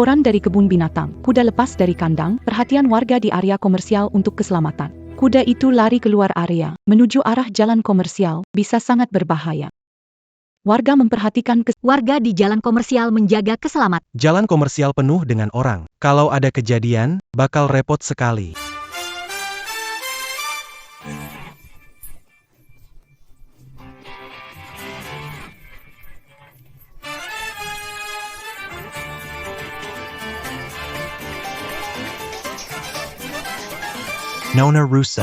Laporan dari kebun binatang, kuda lepas dari kandang, perhatian warga di area komersial untuk keselamatan. Kuda itu lari keluar area, menuju arah jalan komersial, bisa sangat berbahaya. Warga memperhatikan Warga di jalan komersial menjaga keselamatan. Jalan komersial penuh dengan orang. Kalau ada kejadian, bakal repot sekali. Nona Rusa.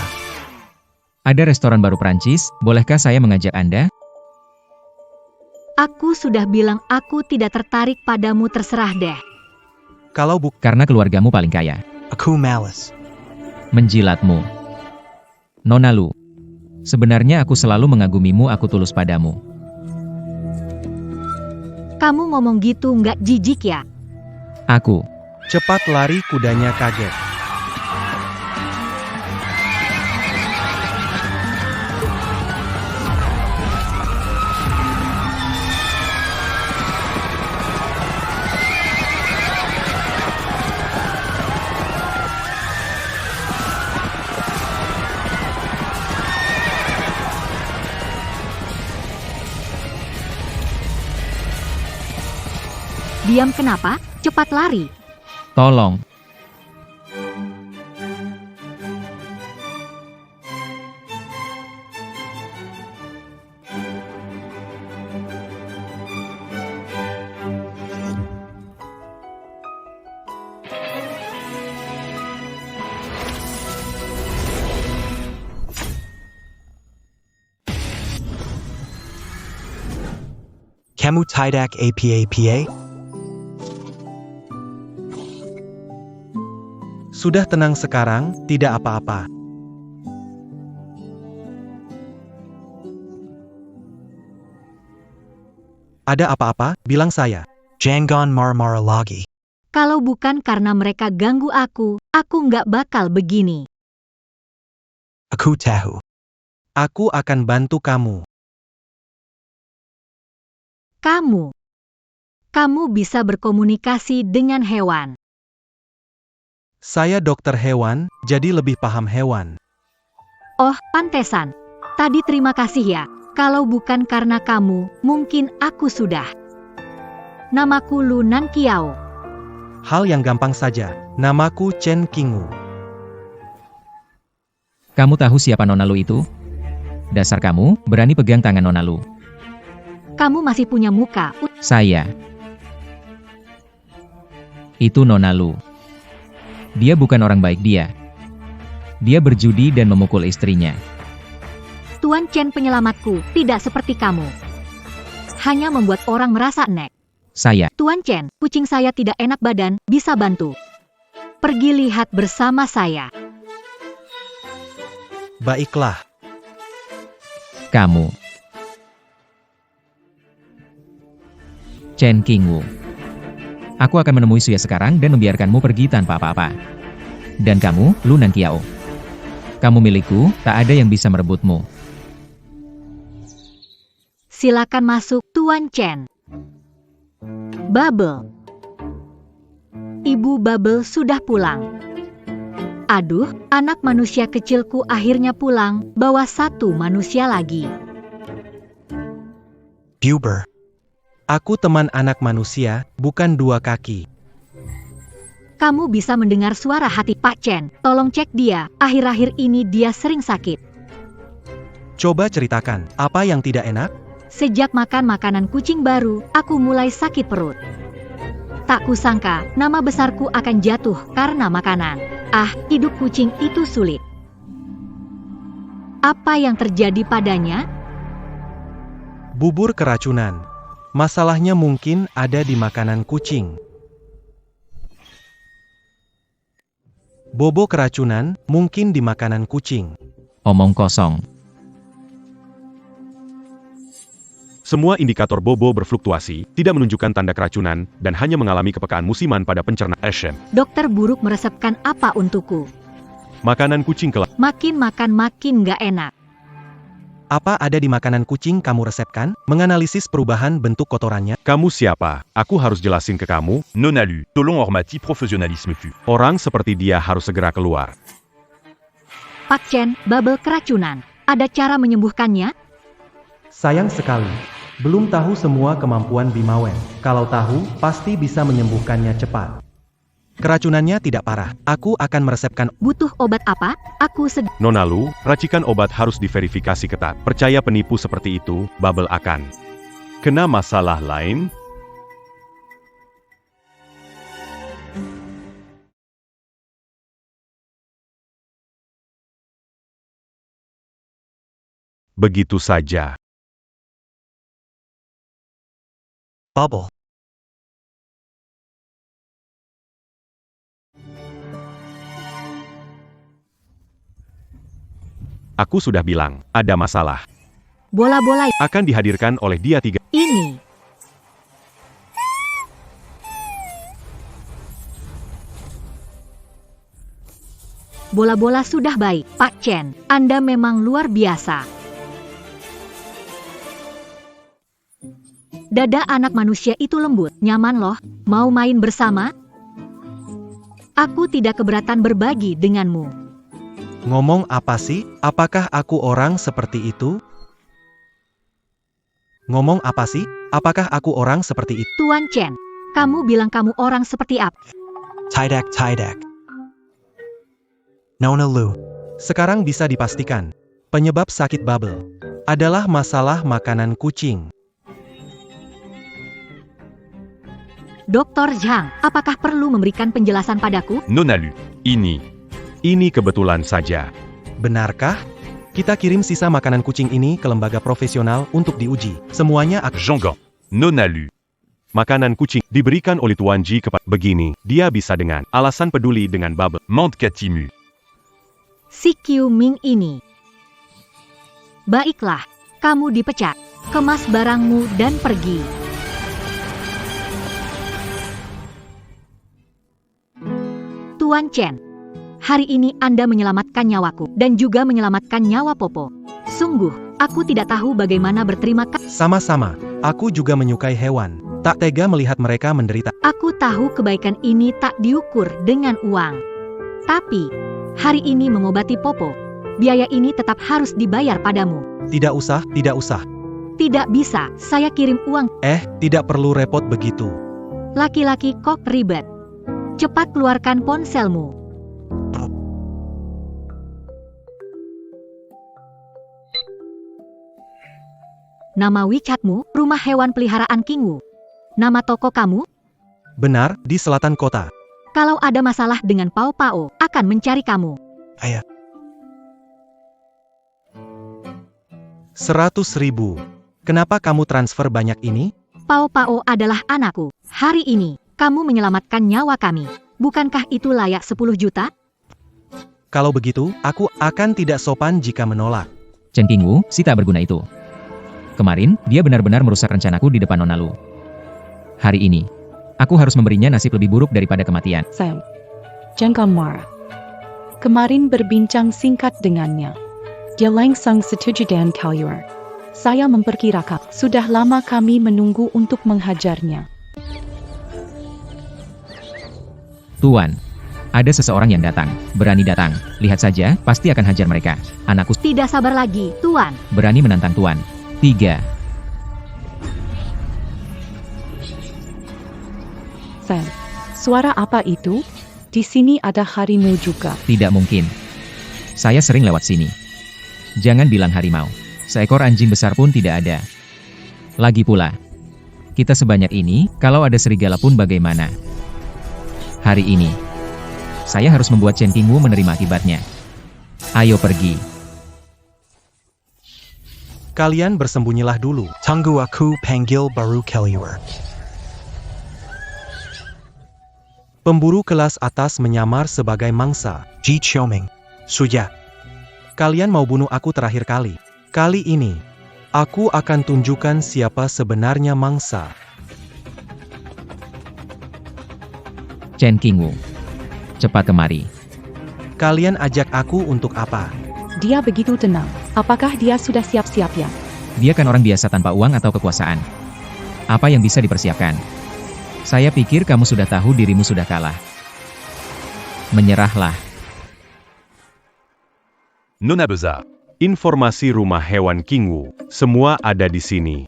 Ada restoran baru Prancis, bolehkah saya mengajak Anda? Aku sudah bilang aku tidak tertarik padamu, terserah deh. Kalau Karena keluargamu paling kaya. Aku malas. Menjilatmu. Nona Lu. Sebenarnya aku selalu mengagumimu, aku tulus padamu. Kamu ngomong gitu nggak jijik ya? Aku. cepat lari, kudanya kaget. Diam kenapa? Cepat lari. Tolong. Kamu tidak apa-apa? Sudah tenang sekarang, tidak apa-apa. Ada apa-apa, bilang saya. Jangan marah-marah lagi. Kalau bukan karena mereka ganggu aku nggak bakal begini. Aku tahu. Aku akan bantu kamu. Kamu bisa berkomunikasi dengan hewan. Saya dokter hewan, jadi lebih paham hewan. Oh, pantesan. Tadi terima kasih ya. Kalau bukan karena kamu, mungkin aku sudah. Namaku Lu Nankiao. Hal yang gampang saja. Namaku Chen Qingwu. Kamu tahu siapa Nona Lu itu? Dasar kamu, berani pegang tangan Nona Lu. Kamu masih punya muka. Saya. Itu Nona Lu. Dia bukan orang baik dia. Dia berjudi dan memukul istrinya. Tuan Chen penyelamatku, tidak seperti kamu. Hanya membuat orang merasa enek. Saya. Tuan Chen, kucing saya tidak enak badan, bisa bantu. Pergi lihat bersama saya. Baiklah. Kamu. Chen Qingwu. Aku akan menemui Suya sekarang dan membiarkanmu pergi tanpa apa-apa. Dan kamu, Lu Nankiao. Kamu milikku, tak ada yang bisa merebutmu. Silakan masuk, Tuan Chen. Bubble. Ibu Bubble sudah pulang. Aduh, anak manusia kecilku akhirnya pulang, bawa satu manusia lagi. Buber. Aku teman anak manusia, bukan dua kaki. Kamu bisa mendengar suara hati Pak Chen. Tolong cek dia, akhir-akhir ini dia sering sakit. Coba ceritakan, apa yang tidak enak? Sejak makan makanan kucing baru, aku mulai sakit perut. Tak kusangka, nama besarku akan jatuh karena makanan. Ah, hidup kucing itu sulit. Apa yang terjadi padanya? Bubur keracunan. Masalahnya mungkin ada di makanan kucing. Bobo keracunan, mungkin di makanan kucing. Omong kosong. Semua indikator Bobo berfluktuasi, tidak menunjukkan tanda keracunan, dan hanya mengalami kepekaan musiman pada pencernaan Asian. Dokter buruk meresepkan apa untukku? Makanan kucing kelak. Makin makan makin gak enak. Apa ada di makanan kucing kamu resepkan? Menganalisis perubahan bentuk kotorannya. Kamu siapa? Aku harus jelasin ke kamu. Non alu, tolong hormati profesionalisme fu. Orang seperti dia harus segera keluar. Pak Chen, bubble keracunan. Ada cara menyembuhkannya? Sayang sekali. Belum tahu semua kemampuan Bimawen. Kalau tahu, pasti bisa menyembuhkannya cepat. Keracunannya tidak parah. Aku akan meresepkan. Butuh obat apa? Aku Nona Lu, racikan obat harus diverifikasi ketat. Percaya penipu seperti itu, Bubble akan kena masalah lain. Begitu saja. Bubble. Aku sudah bilang, ada masalah. bola-bola Akan dihadirkan oleh dia 3. ini. Bola-bola sudah baik, Pak Chen. Anda memang luar biasa. Dada anak manusia itu lembut, nyaman loh. Mau main bersama? Aku tidak keberatan berbagi denganmu. Ngomong apa sih? Apakah aku orang seperti itu? Ngomong apa sih? Apakah aku orang seperti itu? Tuan Chen, kamu bilang kamu orang seperti apa? Tidak. Nona Lu. Sekarang bisa dipastikan, penyebab sakit Bubble adalah masalah makanan kucing. Dr. Zhang, apakah perlu memberikan penjelasan padaku? Non alu, ini kebetulan saja. Benarkah? Kita kirim sisa makanan kucing ini ke lembaga profesional untuk diuji. Semuanya akan... Zhonggang, non alu. Makanan kucing diberikan oleh Tuan Ji kepada begini. Dia bisa dengan alasan peduli dengan Bubble. Mente Katimu. Si Qiu Ming ini. Baiklah, kamu dipecat. Kemas barangmu dan pergi. Tuan Chen, hari ini Anda menyelamatkan nyawaku dan juga menyelamatkan nyawa Popo. Sungguh, aku tidak tahu bagaimana berterima kasih. Sama-sama, aku juga menyukai hewan. Tak tega melihat mereka menderita. Aku tahu kebaikan ini tak diukur dengan uang. Tapi, hari ini mengobati Popo, biaya ini tetap harus dibayar padamu. Tidak usah. Tidak bisa, saya kirim uang. Tidak perlu repot begitu. Laki-laki kok ribet. Cepat keluarkan ponselmu. Nama WeChatmu, Rumah Hewan Peliharaan Kingwu. Nama toko kamu? Benar, di selatan kota. Kalau ada masalah dengan Pao Pao, akan mencari kamu. 100.000. Kenapa kamu transfer banyak ini? Pao Pao adalah anakku. Hari ini, kamu menyelamatkan nyawa kami. Bukankah itu layak 10 juta? Kalau begitu, aku akan tidak sopan jika menolak. Chen Qingwu, si tak berguna itu. Kemarin, dia benar-benar merusak rencanaku di depan Nona Lu. Hari ini, aku harus memberinya nasib lebih buruk daripada kematian. Sam, jangan marah. Kemarin berbincang singkat dengannya. Dia langsung setuju dengan keluar. Saya memperkirakan, sudah lama kami menunggu untuk menghajarnya. Tuan, ada seseorang yang datang. Berani datang. Lihat saja, pasti akan hajar mereka. Anakku Tidak sabar lagi, Tuan. berani menantang Tuan. 3. Sam, suara apa itu? Di sini ada harimau juga. Tidak mungkin. Saya sering lewat sini. Jangan bilang harimau. Seekor anjing besar pun tidak ada. Lagi pula, kita sebanyak ini, kalau ada serigala pun bagaimana? Hari ini, saya harus membuat Chen Qingwu menerima akibatnya. Ayo pergi. Kalian bersembunyilah dulu. Tunggu aku panggil baru keluar. Pemburu kelas atas menyamar sebagai mangsa. Ji Qiuming. Suya. Kalian mau bunuh aku terakhir kali. Kali ini, aku akan tunjukkan siapa sebenarnya mangsa. Chen Qingwu, cepat kemari. Kalian ajak aku untuk apa? Dia begitu tenang. Apakah dia sudah siap-siap ya? Dia kan orang biasa tanpa uang atau kekuasaan. Apa yang bisa dipersiapkan? Saya pikir kamu sudah tahu dirimu sudah kalah. Menyerahlah. Nona Besar. Informasi rumah hewan King Wu. Semua ada di sini.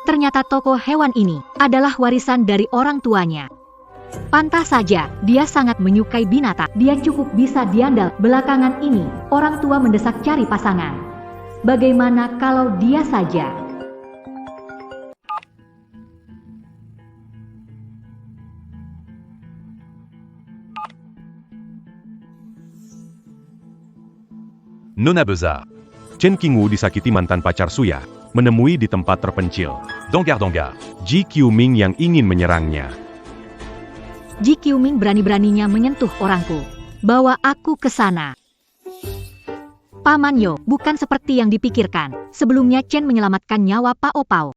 Ternyata toko hewan ini adalah warisan dari orang tuanya. Pantas saja, dia sangat menyukai binatang. Dia cukup bisa diandal. Belakangan ini, orang tua mendesak cari pasangan. Bagaimana kalau dia saja? Nona Besar. Chen Qingwu disakiti mantan pacar Suya, menemui di tempat terpencil. Dangar. Ji Qiuming yang ingin menyerangnya. Ji Qiuming berani-beraninya menyentuh orangku. Bawa aku ke sana. Paman Yo, bukan seperti yang dipikirkan. Sebelumnya Chen menyelamatkan nyawa Pao Pao.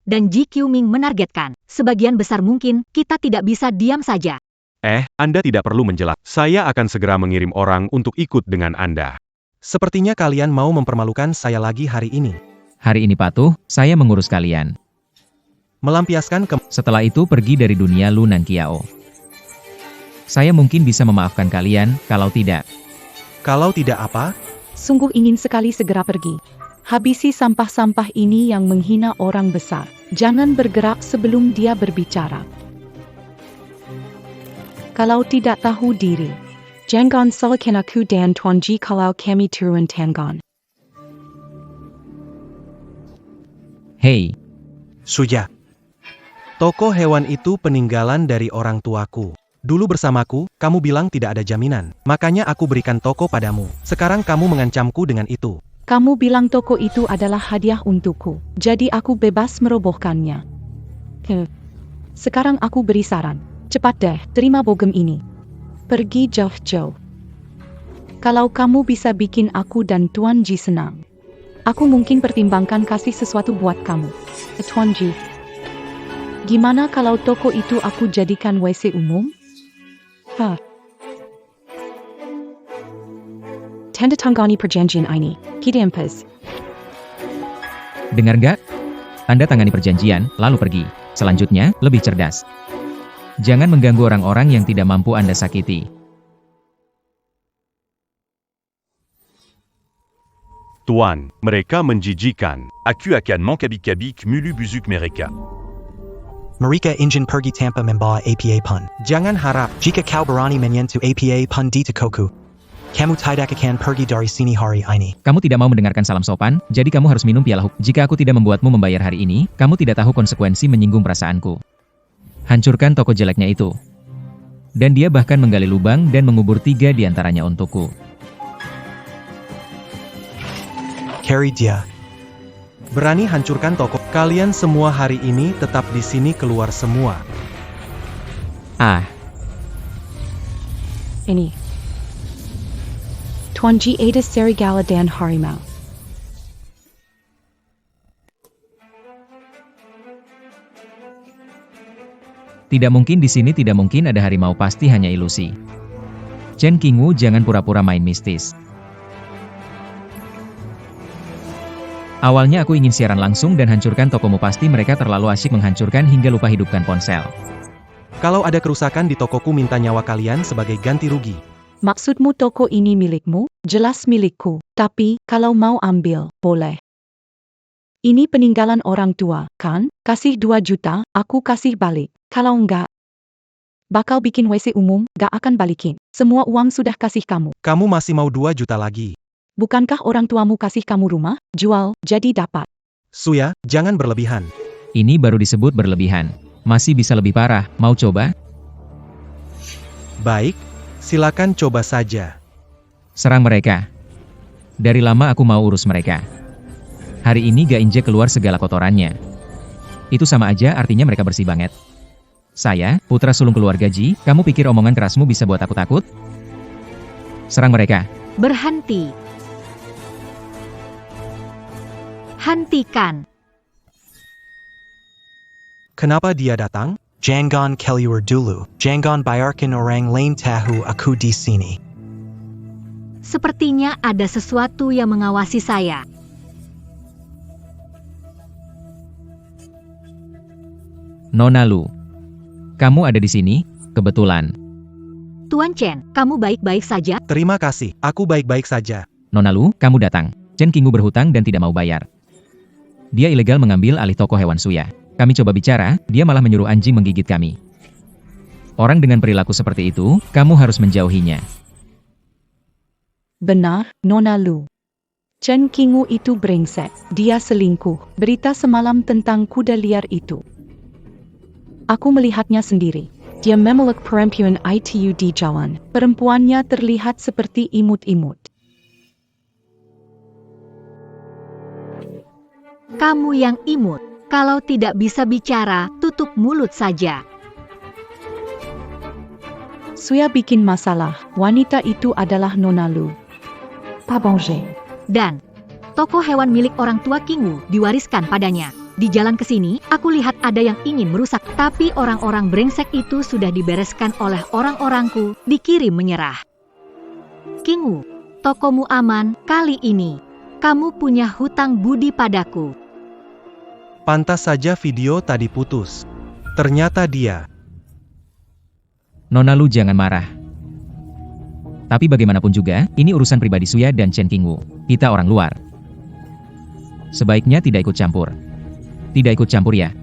Dan Ji Qiuming menargetkan, sebagian besar mungkin kita tidak bisa diam saja. Anda tidak perlu menjelaskan. Saya akan segera mengirim orang untuk ikut dengan Anda. Sepertinya kalian mau mempermalukan saya lagi hari ini. Hari ini patuh, saya mengurus kalian. Melampiaskan Setelah itu pergi dari dunia Lu Nanqiao. Saya mungkin bisa memaafkan kalian, kalau tidak. Kalau tidak apa? Sungguh ingin sekali segera pergi. Habisi sampah-sampah ini yang menghina orang besar. Jangan bergerak sebelum dia berbicara. Kalau tidak tahu diri. Jangan salahkan aku dan Tuan Ji kalau kami turun tangan. Hei, Suya. Toko hewan itu peninggalan dari orang tuaku. Dulu bersamaku, kamu bilang tidak ada jaminan. Makanya aku berikan toko padamu. Sekarang kamu mengancamku dengan itu. Kamu bilang toko itu adalah hadiah untukku. Jadi aku bebas merobohkannya. Sekarang aku beri saran. Cepat deh, terima bogem ini. Pergi jauh-jauh. Kalau kamu bisa bikin aku dan Tuan Ji senang, aku mungkin pertimbangkan kasih sesuatu buat kamu. Tuan Ji, gimana kalau toko itu aku jadikan WC umum? Tanda tangani perjanjian ini. Kita empas. dengar gak? Anda tangani perjanjian, lalu pergi. Selanjutnya, lebih cerdas. Jangan mengganggu orang-orang yang tidak mampu Anda sakiti. Tuan, mereka menjijikan. Aku akan mengkabik-kabik mulu buzuk mereka. Mereka ingin pergi tanpa membawa APA pun. Jangan harap. Jika kau berani menyentuh APA pun di tokoku, kamu tidak akan pergi dari sini hari ini. Kamu tidak mau mendengarkan salam sopan, jadi kamu harus minum piala hukum. Jika aku tidak membuatmu membayar hari ini, kamu tidak tahu konsekuensi menyinggung perasaanku. Hancurkan toko jeleknya itu. Dan dia bahkan menggali lubang dan mengubur 3 di antaranya untukku. Carry dia. Berani hancurkan toko. Kalian semua hari ini tetap di sini keluar semua. Ini. Tuan Ji ada serigala dan harimau. Tidak mungkin di sini, tidak mungkin ada harimau, pasti hanya ilusi. Chen Qingwu, jangan pura-pura main mistis. Awalnya aku ingin siaran langsung dan hancurkan tokomu, pasti mereka terlalu asyik menghancurkan hingga lupa hidupkan ponsel. Kalau ada kerusakan di tokoku, minta nyawa kalian sebagai ganti rugi. Maksudmu toko ini milikmu? Jelas milikku. Tapi, kalau mau ambil, boleh. Ini peninggalan orang tua, kan? Kasih 2 juta, aku kasih balik. Kalau enggak, bakal bikin WC umum, gak akan balikin. Semua uang sudah kasih kamu. Kamu masih mau 2 juta lagi. Bukankah orang tuamu kasih kamu rumah? Jual, jadi dapat. Suya, jangan berlebihan. Ini baru disebut berlebihan. Masih bisa lebih parah, mau coba? Baik, silakan coba saja. Serang mereka. Dari lama aku mau urus mereka. Hari ini gak injek keluar segala kotorannya. Itu sama aja artinya mereka bersih banget. Saya, putra sulung keluarga Ji, kamu pikir omongan kerasmu bisa buat aku takut? Serang mereka. Berhenti. Hentikan. Kenapa dia datang? Jangan keluar dulu. Jangan biarkan orang lain tahu aku di sini. Sepertinya ada sesuatu yang mengawasi saya. Nona Lu. Kamu ada di sini? Kebetulan. Tuan Chen, kamu baik-baik saja? Terima kasih, aku baik-baik saja. Nona Lu, kamu datang. Chen Qingwu berhutang dan tidak mau bayar. Dia ilegal mengambil alih toko hewan Suya. Kami coba bicara, dia malah menyuruh anjing menggigit kami. Orang dengan perilaku seperti itu, kamu harus menjauhinya. Benar, Nona Lu. Chen Qingwu itu brengsek. Dia selingkuh. Berita semalam tentang kuda liar itu. Aku melihatnya sendiri. Dia memeluk perempuan itu di jalan. Perempuannya terlihat seperti imut-imut. Kamu yang imut. Kalau tidak bisa bicara, tutup mulut saja. Suya bikin masalah. Wanita itu adalah Nona Lu. Pabonge. Dan toko hewan milik orang tua Qingwu diwariskan padanya. Di jalan ke sini, aku lihat ada yang ingin merusak, tapi orang-orang brengsek itu sudah dibereskan oleh orang-orangku, dikirim menyerah. Qingwu, tokomu aman, kali ini. Kamu punya hutang budi padaku. Pantas saja video tadi putus. Ternyata dia. Nona Lu jangan marah. Tapi bagaimanapun juga, ini urusan pribadi Suya dan Chen Qingwu. Kita orang luar. Sebaiknya tidak ikut campur. Tidak ikut campur ya.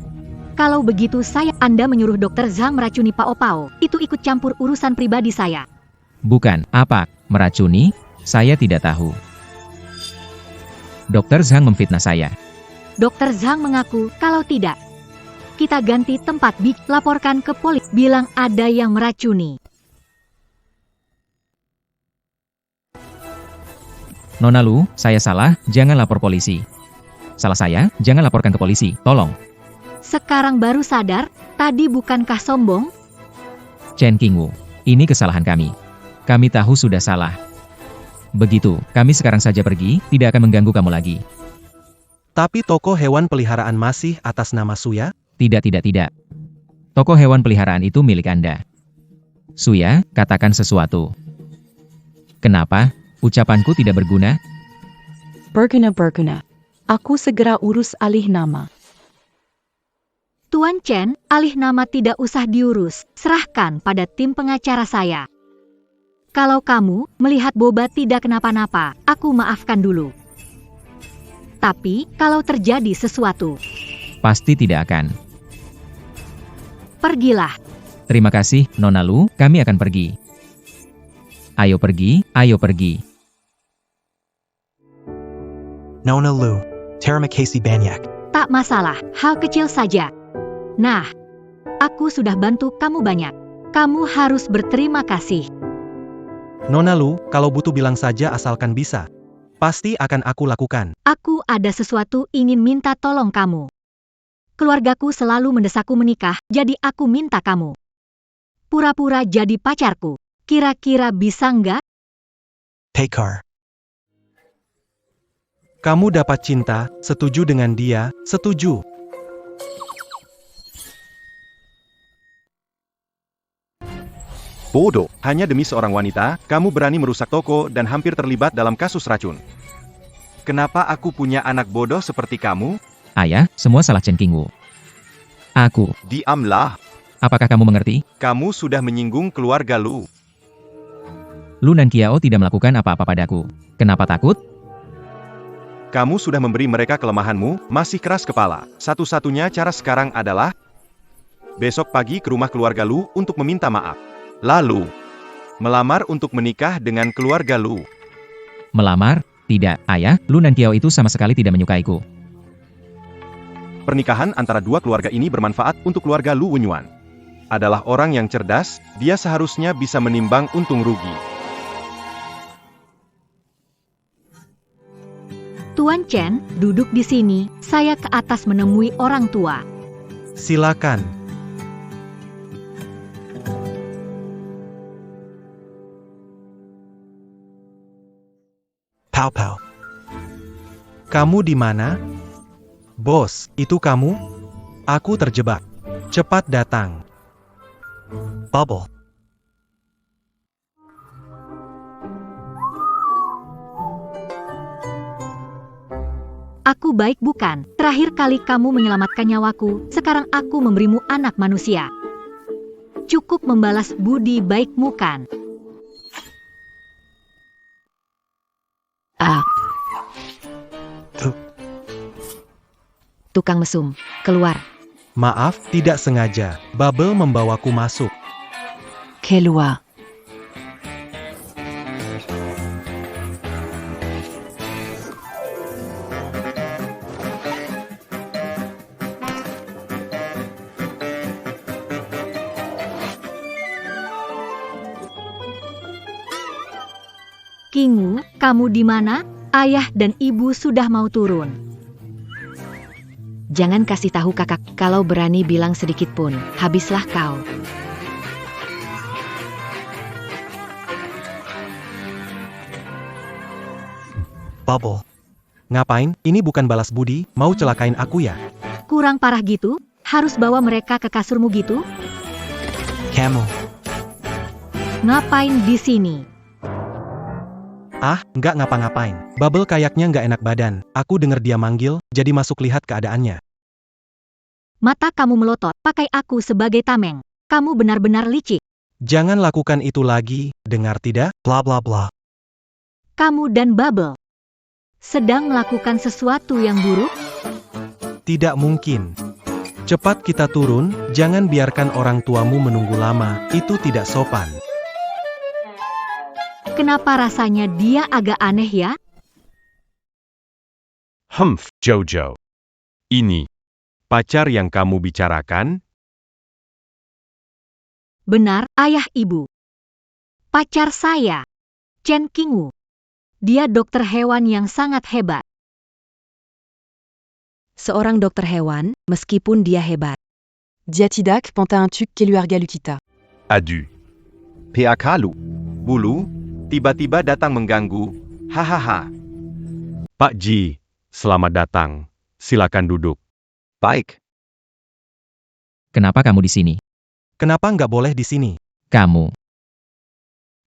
Kalau begitu Anda menyuruh Dr. Zhang meracuni Pao Pao. Itu ikut campur urusan pribadi saya. Bukan, apa? Meracuni? Saya tidak tahu. Dr. Zhang memfitnah saya. Dr. Zhang mengaku kalau tidak. Kita ganti tempat laporkan ke polisi. Bilang ada yang meracuni. Nona Lu, saya salah, jangan lapor polisi. Salah saya, jangan laporkan ke polisi, tolong. Sekarang baru sadar, tadi bukankah sombong? Chen Qingwu, ini kesalahan kami. Kami tahu sudah salah. Begitu, kami sekarang saja pergi, tidak akan mengganggu kamu lagi. Tapi toko hewan peliharaan masih atas nama Suya? Tidak. Toko hewan peliharaan itu milik Anda. Suya, katakan sesuatu. Kenapa? Ucapanku tidak berguna? Berguna. Aku segera urus alih nama. Tuan Chen, alih nama tidak usah diurus, serahkan pada tim pengacara saya. Kalau kamu melihat Boba tidak kenapa-napa, aku maafkan dulu. Tapi, kalau terjadi sesuatu, Pasti tidak akan. pergilah. Terima kasih, Nona Lu, kami akan pergi. Ayo pergi. Nona Lu. Terima kasih banyak. Tak masalah, hal kecil saja. Nah, aku sudah bantu kamu banyak. Kamu harus berterima kasih. Nona Lu, kalau butuh bilang saja asalkan bisa. Pasti akan aku lakukan. Aku ada sesuatu ingin minta tolong kamu. Keluargaku selalu mendesakku menikah, jadi aku minta kamu. Pura-pura jadi pacarku. Kira-kira bisa nggak? Tekar. Kamu dapat cinta, setuju dengan dia, setuju. Bodoh, hanya demi seorang wanita, kamu berani merusak toko dan hampir terlibat dalam kasus racun. Kenapa aku punya anak bodoh seperti kamu? Ayah, semua salah Chen Qingwu. Aku. Diamlah, Apakah kamu mengerti? kamu sudah menyinggung keluarga Lu. Lu dan Qiao tidak melakukan apa-apa padaku. Kenapa takut? Kamu sudah memberi mereka kelemahanmu, masih keras kepala. Satu-satunya cara sekarang adalah besok pagi ke rumah keluarga Lu untuk meminta maaf. Lalu, melamar untuk menikah dengan keluarga Lu. Melamar? Tidak, ayah, Lu dan Qiao itu sama sekali tidak menyukaiku. Pernikahan antara dua keluarga ini bermanfaat untuk keluarga Lu Wenyuan. Adalah orang yang cerdas, dia seharusnya bisa menimbang untung rugi. Tuan Chen, duduk di sini, saya ke atas menemui orang tua. Silakan. Pao Pao. Kamu di mana? Bos, itu kamu? Aku terjebak. Cepat datang. Bubble. Aku baik bukan? Terakhir kali kamu menyelamatkan nyawaku, sekarang aku memberimu anak manusia. Cukup membalas budi baikmu kan? Ah, Tuh, tukang mesum, keluar. Maaf, tidak sengaja. Bubble membawaku masuk. Keluar. Kingu, kamu di mana? Ayah dan ibu sudah mau turun. Jangan kasih tahu kakak, kalau berani bilang sedikit pun, habislah kau. Bubble. Ngapain? Ini bukan balas budi, mau celakain aku ya? Kurang parah gitu? Harus bawa mereka ke kasurmu gitu? Kamu. Ngapain di sini? Ah, nggak ngapa-ngapain. Bubble kayaknya nggak enak badan. Aku denger dia manggil, jadi masuk lihat keadaannya. Mata kamu melotot, pakai aku sebagai tameng. Kamu benar-benar licik. Jangan lakukan itu lagi, dengar tidak? Blah blah blah. Kamu dan Bubble sedang melakukan sesuatu yang buruk? Tidak mungkin. Cepat kita turun, jangan biarkan orang tuamu menunggu lama, itu tidak sopan. Kenapa rasanya dia agak aneh ya? Humph, Jojo. Ini. Pacar yang kamu bicarakan? Benar, ayah ibu. Pacar saya, Chen Qingwu. Dia dokter hewan yang sangat hebat. Seorang dokter hewan, meskipun dia hebat. Diatidac penta un tuc keluarga Adu. PAK Lu. Bulu, tiba-tiba datang mengganggu. Hahaha. Pak Ji, selamat datang. Silakan duduk. Baik. Kenapa kamu di sini? Kenapa nggak boleh di sini? Kamu.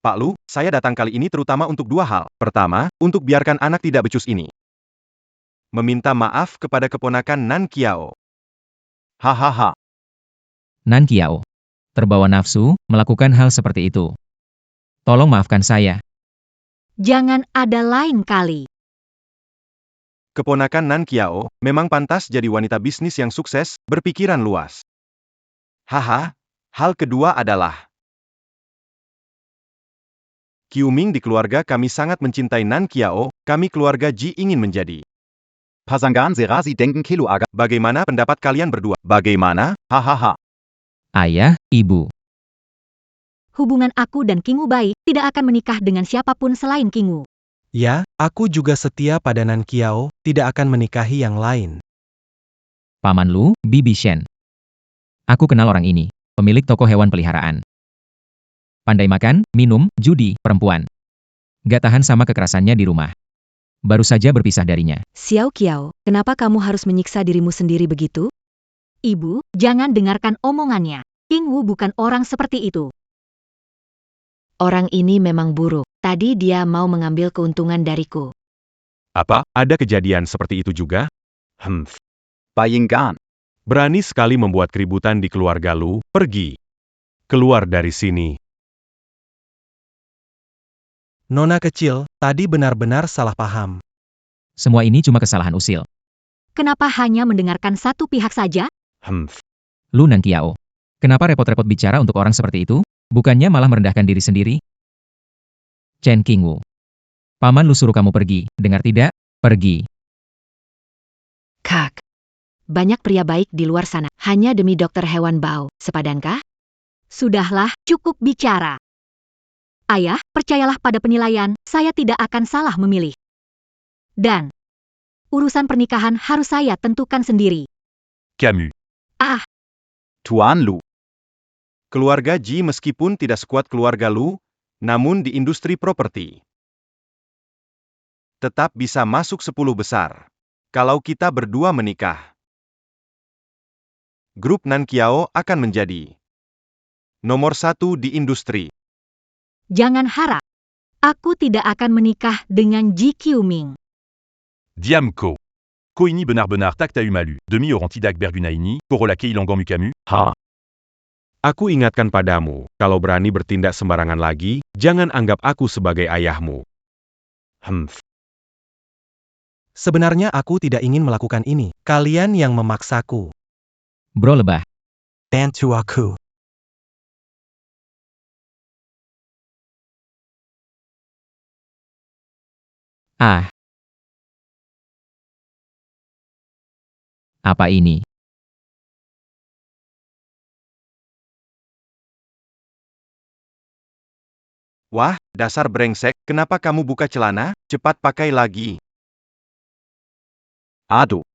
Pak Lu, saya datang kali ini terutama untuk dua hal. Pertama, untuk biarkan anak tidak becus ini. Meminta maaf kepada keponakan Nan Kiao. Hahaha. Nan Kiao. Terbawa nafsu, melakukan hal seperti itu. Tolong maafkan saya. Jangan ada lain kali. Keponakan Nan Kiao memang pantas jadi wanita bisnis yang sukses, berpikiran luas. Haha. Hal kedua adalah Qiuming di keluarga kami sangat mencintai Nan Kiao, kami keluarga Ji ingin menjadi pasangan serasi dengen kilo aga. Bagaimana pendapat kalian berdua? Bagaimana? Hahaha. Ayah, ibu. Hubungan aku dan Qingwu baik, tidak akan menikah dengan siapapun selain Qingwu. Ya, aku juga setia pada Nan Kiao, tidak akan menikahi yang lain. Paman Lu, Bibi Shen. Aku kenal orang ini, pemilik toko hewan peliharaan. Pandai makan, minum, judi, perempuan. Gak tahan sama kekerasannya di rumah. Baru saja berpisah darinya. Xiao Kiao, kenapa kamu harus menyiksa dirimu sendiri begitu? Ibu, jangan dengarkan omongannya. Qingwu bukan orang seperti itu. Orang ini memang buruk. Tadi dia mau mengambil keuntungan dariku. Apa? Ada kejadian seperti itu juga? Humph. Bayangkan. Berani sekali membuat keributan di keluarga Lu, pergi. Keluar dari sini. Nona kecil, tadi benar-benar salah paham. Semua ini cuma kesalahan usil. Kenapa hanya mendengarkan satu pihak saja? Humph. Lu Nan Kiao. Kenapa repot-repot bicara untuk orang seperti itu? Bukannya malah merendahkan diri sendiri? Chen Qingwu. Paman Lu suruh kamu pergi, dengar tidak? Pergi. Kak. Banyak pria baik di luar sana, hanya demi dokter hewan Bao. Sepadankah? Sudahlah, cukup bicara. Ayah, percayalah pada penilaian, saya tidak akan salah memilih. Dan urusan pernikahan harus saya tentukan sendiri. Camus. Ah, Tuan Lu. Keluarga Ji meskipun tidak sekuat keluarga Lu, namun di industri properti tetap bisa masuk 10 besar. Kalau kita berdua menikah, grup Nan Kiao akan menjadi nomor 1 di industri. jangan harap. Aku tidak akan menikah dengan Ji Qiuming. Diamco. Koini benar-benar tak ta umalu, demi orang tidak berguna ini, korolake ilangan mukamu, ha. Aku ingatkan padamu, kalau berani bertindak sembarangan lagi, jangan anggap aku sebagai ayahmu. Humph. Sebenarnya aku tidak ingin melakukan ini. Kalian yang memaksaku. Bro lebah. Bantu aku. Ah. Apa ini? Wah, dasar brengsek, kenapa kamu buka celana? Cepat pakai lagi. Aduh.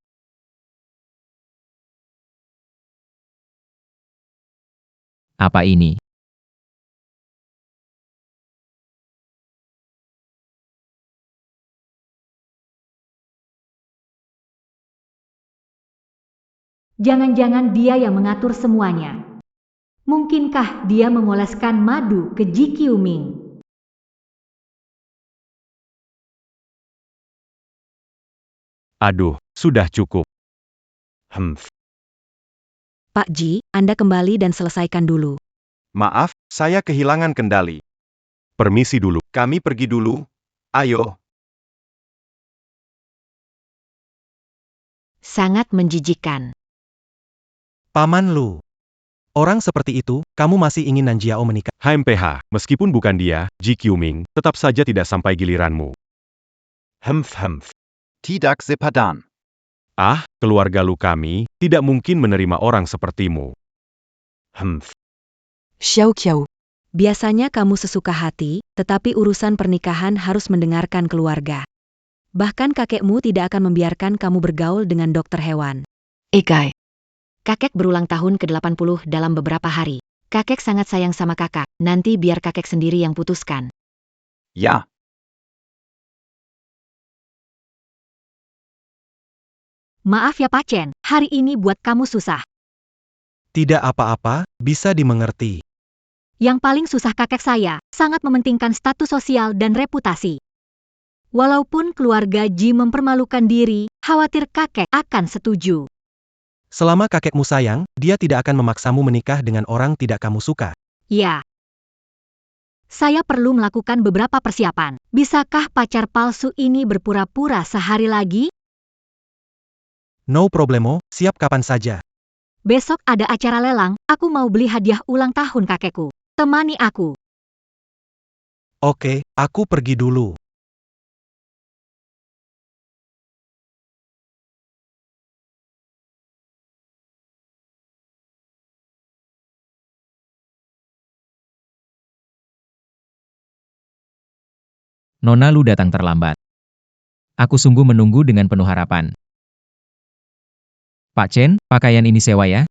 Apa ini? Jangan-jangan dia yang mengatur semuanya. Mungkinkah dia memoleskan madu ke Ji Qiuming? Aduh, sudah cukup. Humph. Pak Ji, Anda kembali dan selesaikan dulu. Maaf, saya kehilangan kendali. Permisi dulu, kami pergi dulu. Ayo. Sangat menjijikan. Paman Lu. Orang seperti itu, kamu masih ingin Nanjiao menikah? HMPH, meskipun bukan dia, Ji Qiuming, tetap saja tidak sampai giliranmu. Humph. Tidak sepadan. Ah, keluarga Lu kami, tidak mungkin menerima orang sepertimu. Humph. Xiao Qiao. Biasanya kamu sesuka hati, tetapi urusan pernikahan harus mendengarkan keluarga. Bahkan kakekmu tidak akan membiarkan kamu bergaul dengan dokter hewan. Egai. Kakek berulang tahun ke-80 dalam beberapa hari. Kakek sangat sayang sama kakak, nanti biar kakek sendiri yang putuskan. Ya. Maaf ya Pak Chen, hari ini buat kamu susah. Tidak apa-apa, bisa dimengerti. Yang paling susah kakek saya, sangat mementingkan status sosial dan reputasi. Walaupun keluarga Ji mempermalukan diri, khawatir kakek akan setuju. Selama kakekmu sayang, dia tidak akan memaksamu menikah dengan orang tidak kamu suka. Ya. Saya perlu melakukan beberapa persiapan. Bisakah pacar palsu ini berpura-pura sehari lagi? No problemo, siap kapan saja. Besok ada acara lelang, aku mau beli hadiah ulang tahun kakekku. Temani aku. Oke, aku pergi dulu. Nona Lu datang terlambat. Aku sungguh menunggu dengan penuh harapan. Pak Chen, pakaian ini sewa ya?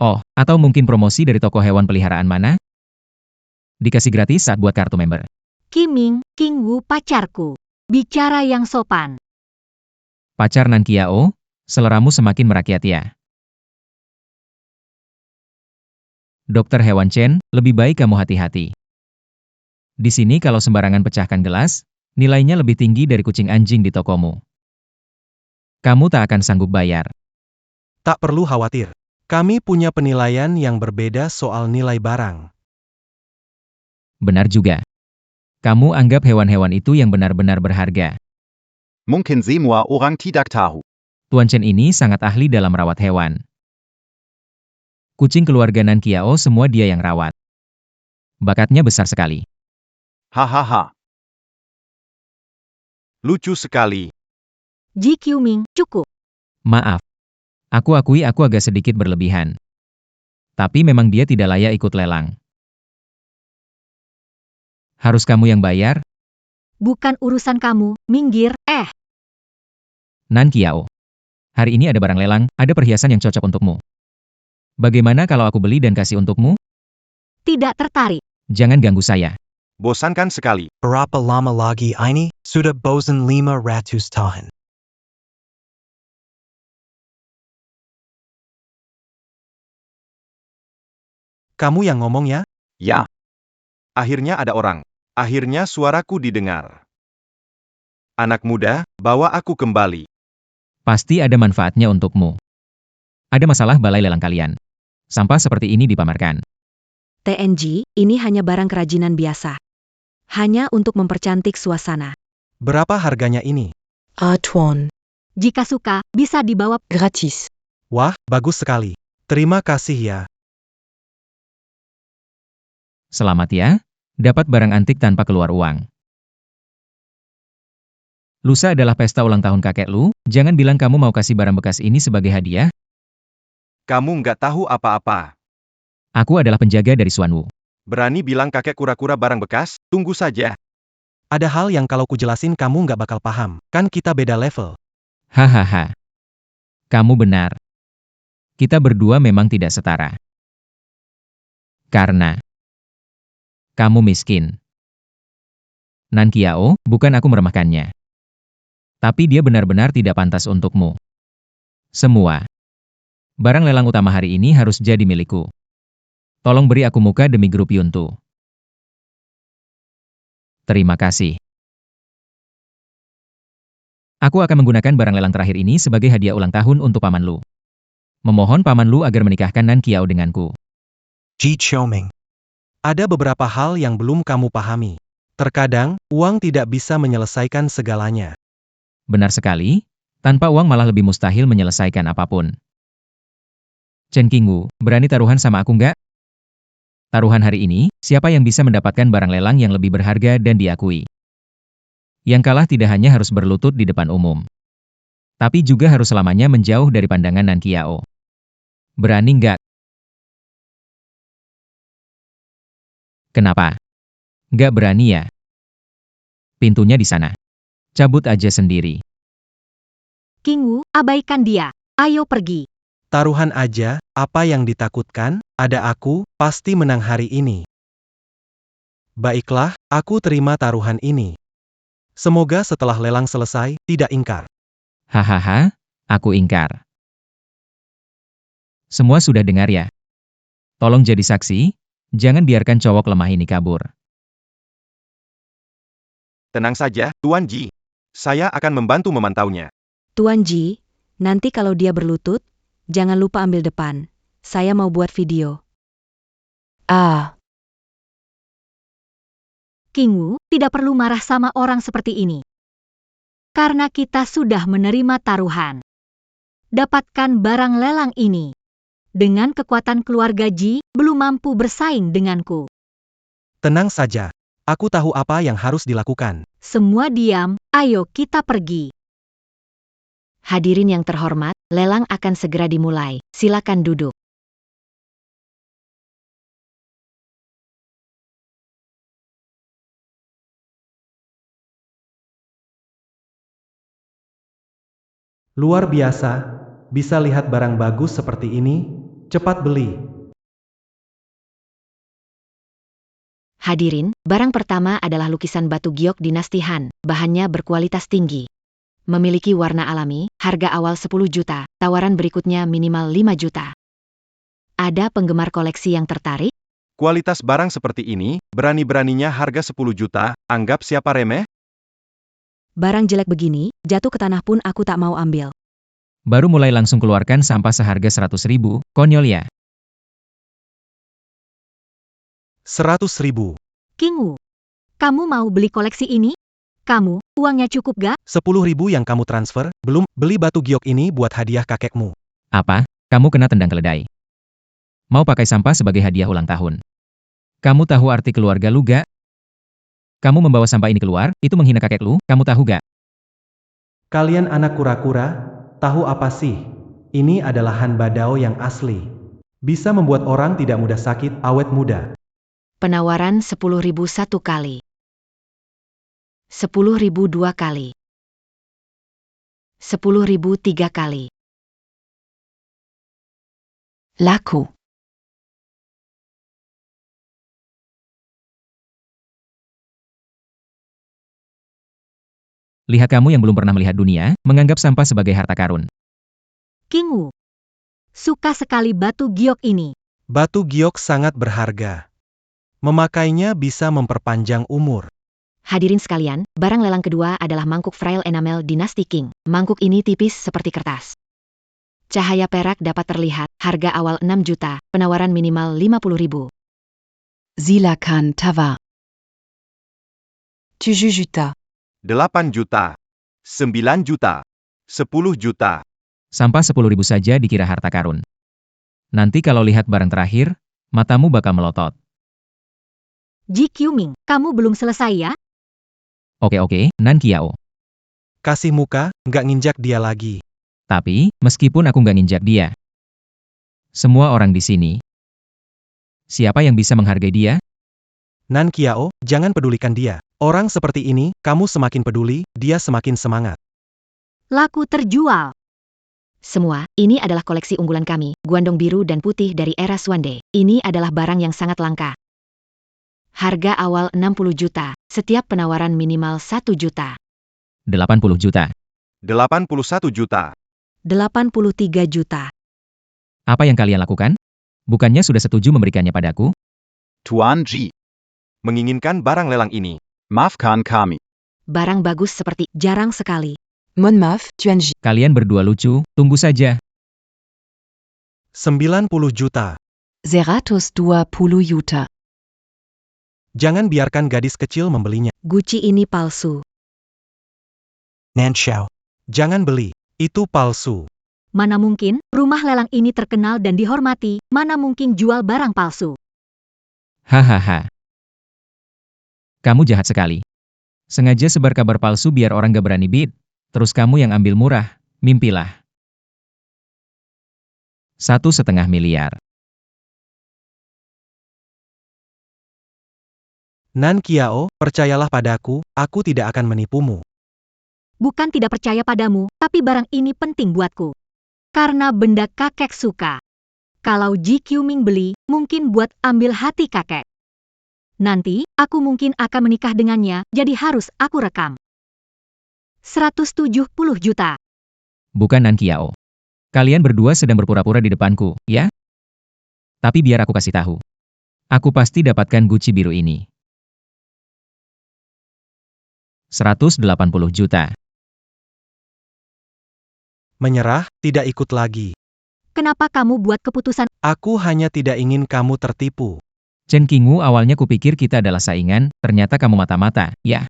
Oh, atau mungkin promosi dari toko hewan peliharaan mana? Dikasih gratis saat buat kartu member. Kiming, King Wu pacarku. Bicara yang sopan. Pacar Nan Kiao, seleramu semakin merakyat ya. Dokter hewan Chen, lebih baik kamu hati-hati. Di sini kalau sembarangan pecahkan gelas, nilainya lebih tinggi dari kucing anjing di tokomu. Kamu tak akan sanggup bayar. Tak perlu khawatir. Kami punya penilaian yang berbeda soal nilai barang. Benar juga. Kamu anggap hewan-hewan itu yang benar-benar berharga. Mungkin semua orang tidak tahu. Tuan Chen ini sangat ahli dalam rawat hewan. Kucing keluarga Nan Kiao semua dia yang rawat. Bakatnya besar sekali. Hahaha. Lucu sekali. Ji Qiuming, cukup. Maaf. Aku akui aku agak sedikit berlebihan. Tapi memang dia tidak layak ikut lelang. Harus kamu yang bayar? Bukan urusan kamu, minggir, Nan Kiao. Hari ini ada barang lelang, ada perhiasan yang cocok untukmu. Bagaimana kalau aku beli dan kasih untukmu? Tidak tertarik. Jangan ganggu saya. Bosankan sekali. Berapa lama lagi ini? Sudah bosan 500 tahun. Kamu yang ngomong ya? Ya. Akhirnya ada orang. Akhirnya suaraku didengar. Anak muda, bawa aku kembali. Pasti ada manfaatnya untukmu. Ada masalah balai lelang kalian. Sampah seperti ini dipamerkan. TNG, ini hanya barang kerajinan biasa. Hanya untuk mempercantik suasana. Berapa harganya ini? Tuan. Jika suka, bisa dibawa. Gratis. Wah, bagus sekali. Terima kasih ya. Selamat ya, dapat barang antik tanpa keluar uang. Lusa adalah pesta ulang tahun kakek lu, jangan bilang kamu mau kasih barang bekas ini sebagai hadiah. Kamu nggak tahu apa-apa. Aku adalah penjaga dari Suan Wu. Berani bilang kakek kura-kura barang bekas? Tunggu saja. Ada hal yang kalau kujelasin kamu nggak bakal paham. Kan kita beda level. Hahaha. Kamu benar. Kita berdua memang tidak setara. Karena kamu miskin. Nan Kiao, bukan aku meremehkannya. Tapi dia benar-benar tidak pantas untukmu. Semua barang lelang utama hari ini harus jadi milikku. Tolong beri aku muka demi grup Yuntu. Terima kasih. Aku akan menggunakan barang lelang terakhir ini sebagai hadiah ulang tahun untuk Paman Lu. Memohon Paman Lu agar menikahkan Nan Kiao denganku. Ji Qiuming. Ada beberapa hal yang belum kamu pahami. Terkadang, uang tidak bisa menyelesaikan segalanya. Benar sekali, tanpa uang malah lebih mustahil menyelesaikan apapun. Chen Qingwu, berani taruhan sama aku nggak? Taruhan hari ini, siapa yang bisa mendapatkan barang lelang yang lebih berharga dan diakui? Yang kalah tidak hanya harus berlutut di depan umum, tapi juga harus selamanya menjauh dari pandangan Nan Kiao. Berani nggak? Kenapa? Nggak berani ya? Pintunya di sana. Cabut aja sendiri. Qingwu, abaikan dia. Ayo pergi. Taruhan aja, apa yang ditakutkan? Ada aku, pasti menang hari ini. Baiklah, aku terima taruhan ini. Semoga setelah lelang selesai, tidak ingkar. Hahaha, aku ingkar. Semua sudah dengar ya? Tolong jadi saksi, jangan biarkan cowok lemah ini kabur. Tenang saja, Tuan Ji. Saya akan membantu memantaunya. Tuan Ji, nanti kalau dia berlutut, jangan lupa ambil depan. Saya mau buat video. Qingwu, tidak perlu marah sama orang seperti ini. Karena kita sudah menerima taruhan. Dapatkan barang lelang ini. Dengan kekuatan keluarga Ji, belum mampu bersaing denganku. Tenang saja. Aku tahu apa yang harus dilakukan. Semua diam, ayo kita pergi. Hadirin yang terhormat, lelang akan segera dimulai. Silakan duduk. Luar biasa, bisa lihat barang bagus seperti ini, cepat beli. Hadirin, barang pertama adalah lukisan batu giok dinasti Han, bahannya berkualitas tinggi. Memiliki warna alami, harga awal 10 juta, tawaran berikutnya minimal 5 juta. Ada penggemar koleksi yang tertarik? Kualitas barang seperti ini, berani-beraninya harga 10 juta, anggap siapa remeh? Barang jelek begini, jatuh ke tanah pun aku tak mau ambil. Baru mulai langsung keluarkan sampah seharga 100.000, konyol ya. 100.000. Qingwu, kamu mau beli koleksi ini? Kamu, uangnya cukup gak? 10.000 yang kamu transfer, belum beli batu giok ini buat hadiah kakekmu. Apa? Kamu kena tendang keledai. Mau pakai sampah sebagai hadiah ulang tahun. Kamu tahu arti keluarga lu gak? Kamu membawa sampah ini keluar, itu menghina kakek lu, kamu tahu gak? Kalian anak kura-kura, tahu apa sih? Ini adalah Han Badao yang asli. Bisa membuat orang tidak mudah sakit, awet muda. Penawaran 10.000 satu kali. 10.000 dua kali. 10.000 tiga kali. Laku. Lihat kamu yang belum pernah melihat dunia, menganggap sampah sebagai harta karun. Qingwu, suka sekali batu giok ini. Batu giok sangat berharga. Memakainya bisa memperpanjang umur. Hadirin sekalian, barang lelang kedua adalah mangkuk frail enamel dinasti Qing. Mangkuk ini tipis seperti kertas. Cahaya perak dapat terlihat, harga awal 6 juta, penawaran minimal 50.000. Silakan tawar. Tujuh juta. 8 juta. 9 juta. 10 juta. Sampah 10.000 saja dikira harta karun. Nanti kalau lihat barang terakhir, matamu bakal melotot. Ji Qiuming, kamu belum selesai ya? Oke, Nan Qiao. Kasih muka, nggak nginjak dia lagi. Tapi, meskipun aku nggak nginjak dia, semua orang di sini, siapa yang bisa menghargai dia? Nan Qiao, jangan pedulikan dia. Orang seperti ini, kamu semakin peduli, dia semakin semangat. Laku terjual. Semua, ini adalah koleksi unggulan kami, guandong biru dan putih dari era Xuande. Ini adalah barang yang sangat langka. Harga awal 60 juta, setiap penawaran minimal 1 juta. 80 juta. 81 juta. 83 juta. Apa yang kalian lakukan? Bukannya sudah setuju memberikannya padaku? Tuan Ji. Menginginkan barang lelang ini. Maafkan kami. Barang bagus seperti jarang sekali. Mon Maf, Tuan Ji. Kalian berdua lucu, tunggu saja. 90 juta. 120 juta. Jangan biarkan gadis kecil membelinya. Gucci ini palsu. Nan Xiao. Jangan beli. Itu palsu. Mana mungkin, rumah lelang ini terkenal dan dihormati, mana mungkin jual barang palsu. Hahaha. Kamu jahat sekali. Sengaja sebar kabar palsu biar orang gak berani bid. Terus kamu yang ambil murah, mimpilah. 1,5 miliar. Nan Qiao, percayalah padaku, aku tidak akan menipumu. Bukan tidak percaya padamu, tapi barang ini penting buatku. Karena benda kakek suka. Kalau Ji Qiuming beli, mungkin buat ambil hati kakek. Nanti, aku mungkin akan menikah dengannya, jadi harus aku rekam. 170 juta. Bukan Nan Qiao. Kalian berdua sedang berpura-pura di depanku, ya? Tapi biar aku kasih tahu. Aku pasti dapatkan Gucci biru ini. 180 juta. Menyerah, tidak ikut lagi. Kenapa kamu buat keputusan? Aku hanya tidak ingin kamu tertipu. Chen Qingwu, awalnya kupikir kita adalah saingan, ternyata kamu mata-mata, ya.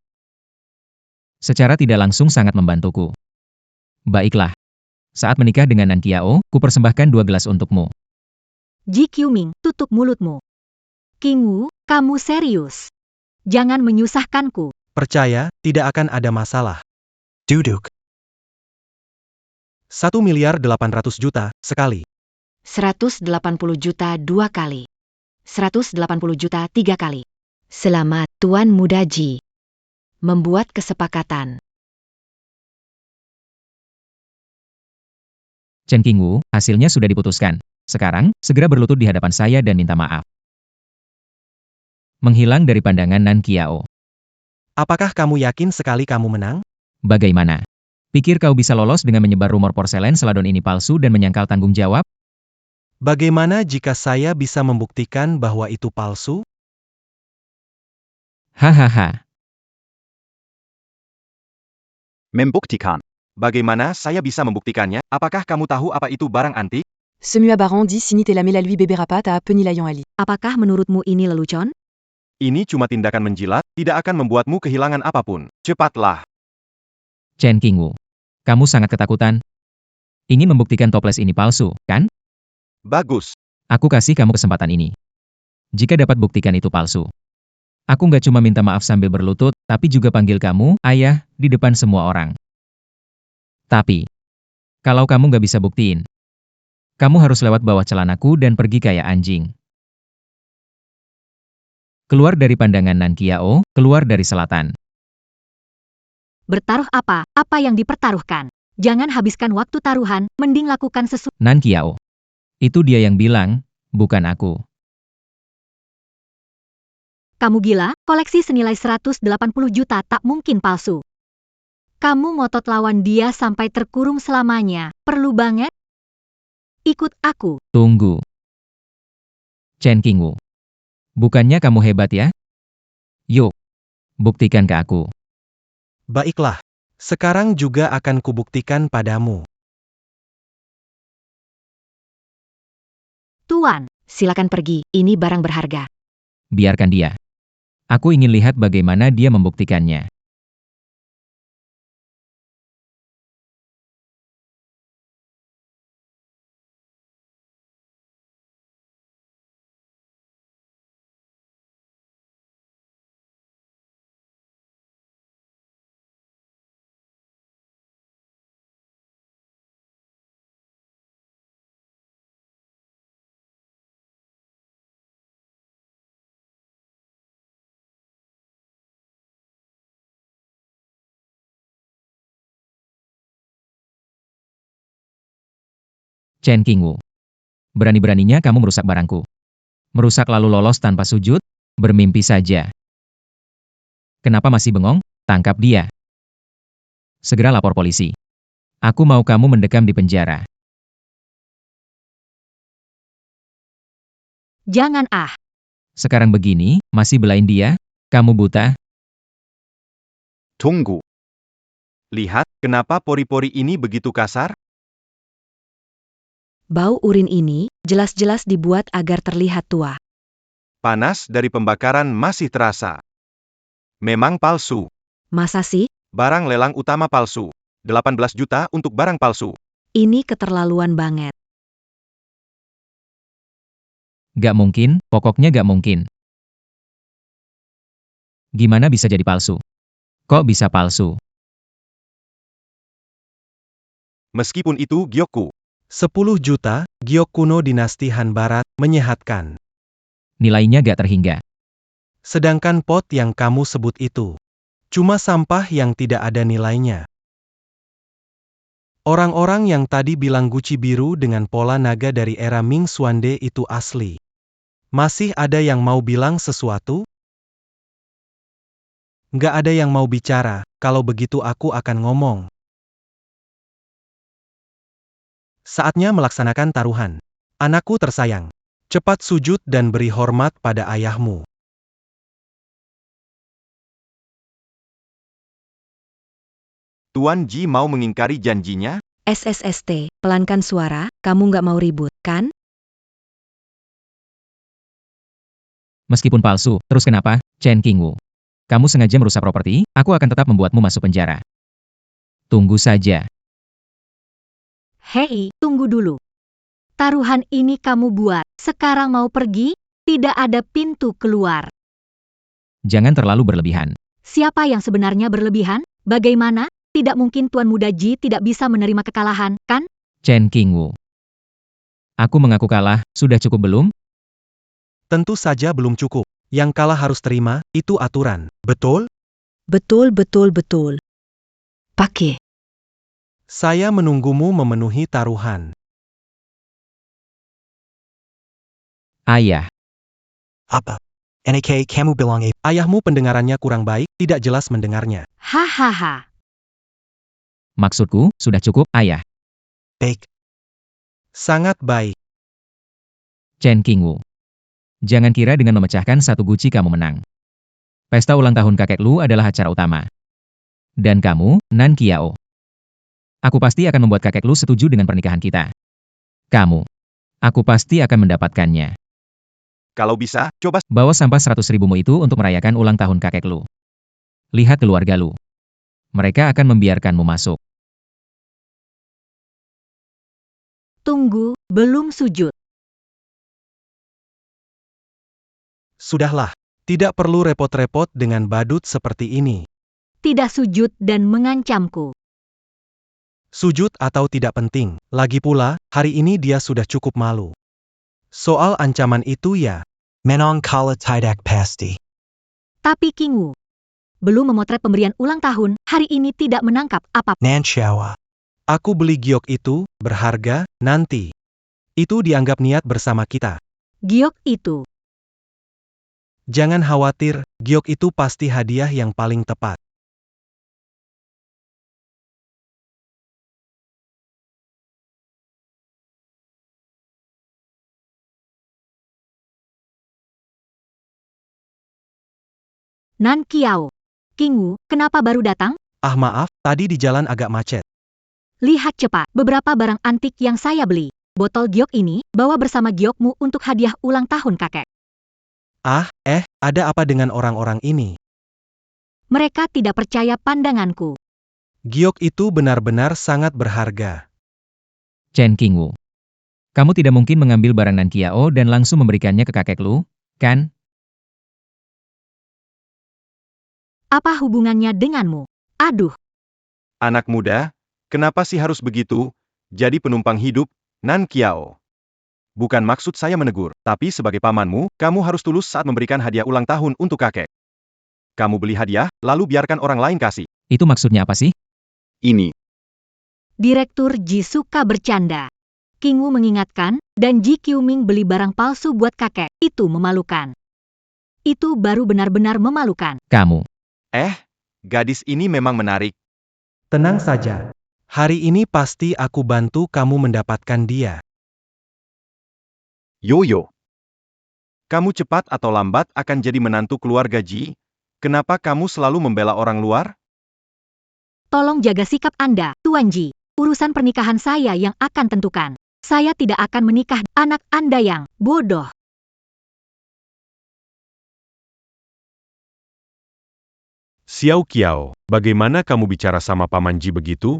Secara tidak langsung sangat membantuku. Baiklah. Saat menikah dengan Nan Qiao, kupersembahkan 2 gelas untukmu. Ji Qiuming, tutup mulutmu. Qingwu, kamu serius. Jangan menyusahkanku. Percaya, tidak akan ada masalah. Duduk. 1.800.000.000 sekali. 180 juta 2 kali. 180 juta 3 kali. Selamat, Tuan Muda Ji. Membuat kesepakatan. Chen Qingwu, hasilnya sudah diputuskan. Sekarang, segera berlutut di hadapan saya dan minta maaf. Menghilang dari pandangan Nan Qiao. Apakah kamu yakin sekali kamu menang? Bagaimana? Pikir kau bisa lolos dengan menyebar rumor porselen seladon ini palsu dan menyangkal tanggung jawab? Bagaimana jika saya bisa membuktikan bahwa itu palsu? Hahaha. Membuktikan. Bagaimana saya bisa membuktikannya? Apakah kamu tahu apa itu barang antik? Semua barang dit sinit et la melalui bébé rapat à Penilayan Ali. Apakah menurutmu ini lelucon? Ini cuma tindakan menjilat, tidak akan membuatmu kehilangan apapun. Cepatlah. Chen Qingwu. Kamu sangat ketakutan. Ingin membuktikan toples ini palsu, kan? Bagus. Aku kasih kamu kesempatan ini. Jika dapat buktikan itu palsu. Aku nggak cuma minta maaf sambil berlutut, tapi juga panggil kamu, ayah, di depan semua orang. Tapi, kalau kamu nggak bisa buktiin, kamu harus lewat bawah celanaku dan pergi kayak anjing. Keluar dari pandangan Nan Qiao, keluar dari selatan. Bertaruh apa? Apa yang dipertaruhkan? Jangan habiskan waktu taruhan, mending lakukan sesuatu. Nan Qiao. Itu dia yang bilang, bukan aku. Kamu gila? Koleksi senilai 180 juta tak mungkin palsu. Kamu ngotot lawan dia sampai terkurung selamanya. Perlu banget? Ikut aku. Tunggu. Chen Qingwu. Bukannya kamu hebat ya? Yuk. Buktikan ke aku. Baiklah. Sekarang juga akan kubuktikan padamu. Tuan, Silakan pergi, ini barang berharga. Biarkan dia. Aku ingin lihat bagaimana dia membuktikannya. Chen Qingwu. Berani-beraninya kamu merusak barangku. Merusak lalu lolos tanpa sujud? Bermimpi saja. Kenapa masih bengong? Tangkap dia. Segera lapor polisi. Aku mau kamu mendekam di penjara. jangan Sekarang begini, masih belain dia? Kamu buta? Tunggu. Lihat, kenapa pori-pori ini begitu kasar? Bau urin ini jelas-jelas dibuat agar terlihat tua. Panas dari pembakaran masih terasa. Memang palsu. Masa sih? Barang lelang utama palsu. 18 juta untuk barang palsu. Ini keterlaluan banget. Gak mungkin, pokoknya gak mungkin. Gimana bisa jadi palsu? Kok bisa palsu? Meskipun itu Gyokku. 10 juta, giok kuno dinasti Han Barat, menyehatkan. Nilainya gak terhingga. Sedangkan pot yang kamu sebut itu, cuma sampah yang tidak ada nilainya. Orang-orang yang tadi bilang guci biru dengan pola naga dari era Ming Xuande itu asli. Masih ada yang mau bilang sesuatu? Nggak ada yang mau bicara, kalau begitu aku akan ngomong. Saatnya melaksanakan taruhan. Anakku tersayang. Cepat sujud dan beri hormat pada ayahmu. Tuan Ji mau mengingkari janjinya? SSST, pelankan suara, kamu nggak mau ribut, kan? Meskipun palsu, terus kenapa, Chen Qingwu? Kamu sengaja merusak properti, aku akan tetap membuatmu masuk penjara. Tunggu saja. Hei, tunggu dulu. Taruhan ini kamu buat, sekarang mau pergi? Tidak ada pintu keluar. Jangan terlalu berlebihan. Siapa yang sebenarnya berlebihan? Bagaimana? Tidak mungkin Tuan Muda Ji tidak bisa menerima kekalahan, kan? Chen Qingwu. Aku mengaku kalah, sudah cukup belum? Tentu saja belum cukup. Yang kalah harus terima, itu aturan. Betul? Betul, betul, betul. Pakai. Saya menunggumu memenuhi taruhan. Ayah. Apa? NAK kamu bilang Ayahmu pendengarannya kurang baik, tidak jelas mendengarnya. Hahaha. Maksudku, sudah cukup, ayah. baik. Sangat baik. Chen Qingwu. Jangan kira dengan memecahkan satu guci kamu menang. Pesta ulang tahun kakek Lu adalah acara utama. Dan kamu, Nan Qiao. Aku pasti akan membuat kakek Lu setuju dengan pernikahan kita. Kamu. Aku pasti akan mendapatkannya. Kalau bisa, coba Bawa sampah 100.000-mu itu untuk merayakan ulang tahun kakek Lu. Lihat keluarga Lu. Mereka akan membiarkanmu masuk. Tunggu, belum sujud. Sudahlah. Tidak perlu repot-repot dengan badut seperti ini. Tidak sujud dan mengancamku. Sujud atau tidak penting. Lagi pula, hari ini dia sudah cukup malu. Soal ancaman itu ya, Menong kala tidak pasti. Tapi Qingwu, belum memotret pemberian ulang tahun, hari ini tidak menangkap apa. Nan Shawa. aku beli giok itu, berharga, nanti. Itu dianggap niat bersama kita. Giok itu. Jangan khawatir, giok itu pasti hadiah yang paling tepat. Nan Qiao. King Wu, kenapa baru datang? Ah maaf, tadi di jalan agak macet. Lihat cepat, beberapa barang antik yang saya beli. Botol giok ini, bawa bersama giokmu untuk hadiah ulang tahun kakek. Ada apa dengan orang-orang ini? Mereka tidak percaya pandanganku. Giok itu benar-benar sangat berharga. Chen Qingwu. Kamu tidak mungkin mengambil barang Nan Qiao dan langsung memberikannya ke kakek Lu, kan? Apa hubungannya denganmu? Aduh, Anak muda, kenapa sih harus begitu? Jadi penumpang hidup, Nan Qiao. Bukan maksud saya menegur, tapi sebagai pamanmu, kamu harus tulus saat memberikan hadiah ulang tahun untuk kakek. Kamu beli hadiah, lalu biarkan orang lain kasih. Itu maksudnya apa sih? Ini. Direktur Ji suka bercanda. King Wu mengingatkan, dan Ji Qiuming beli barang palsu buat kakek. Itu memalukan. Itu baru benar-benar memalukan. Kamu. Gadis ini memang menarik. Tenang saja. Hari ini pasti aku bantu kamu mendapatkan dia. Yoyo. Kamu cepat atau lambat akan jadi menantu keluarga Ji. Kenapa kamu selalu membela orang luar? Tolong jaga sikap Anda, Tuan Ji. Urusan pernikahan saya yang akan tentukan. Saya tidak akan menikah anak Anda yang bodoh. Xiao Qiao, bagaimana kamu bicara sama Paman Ji begitu?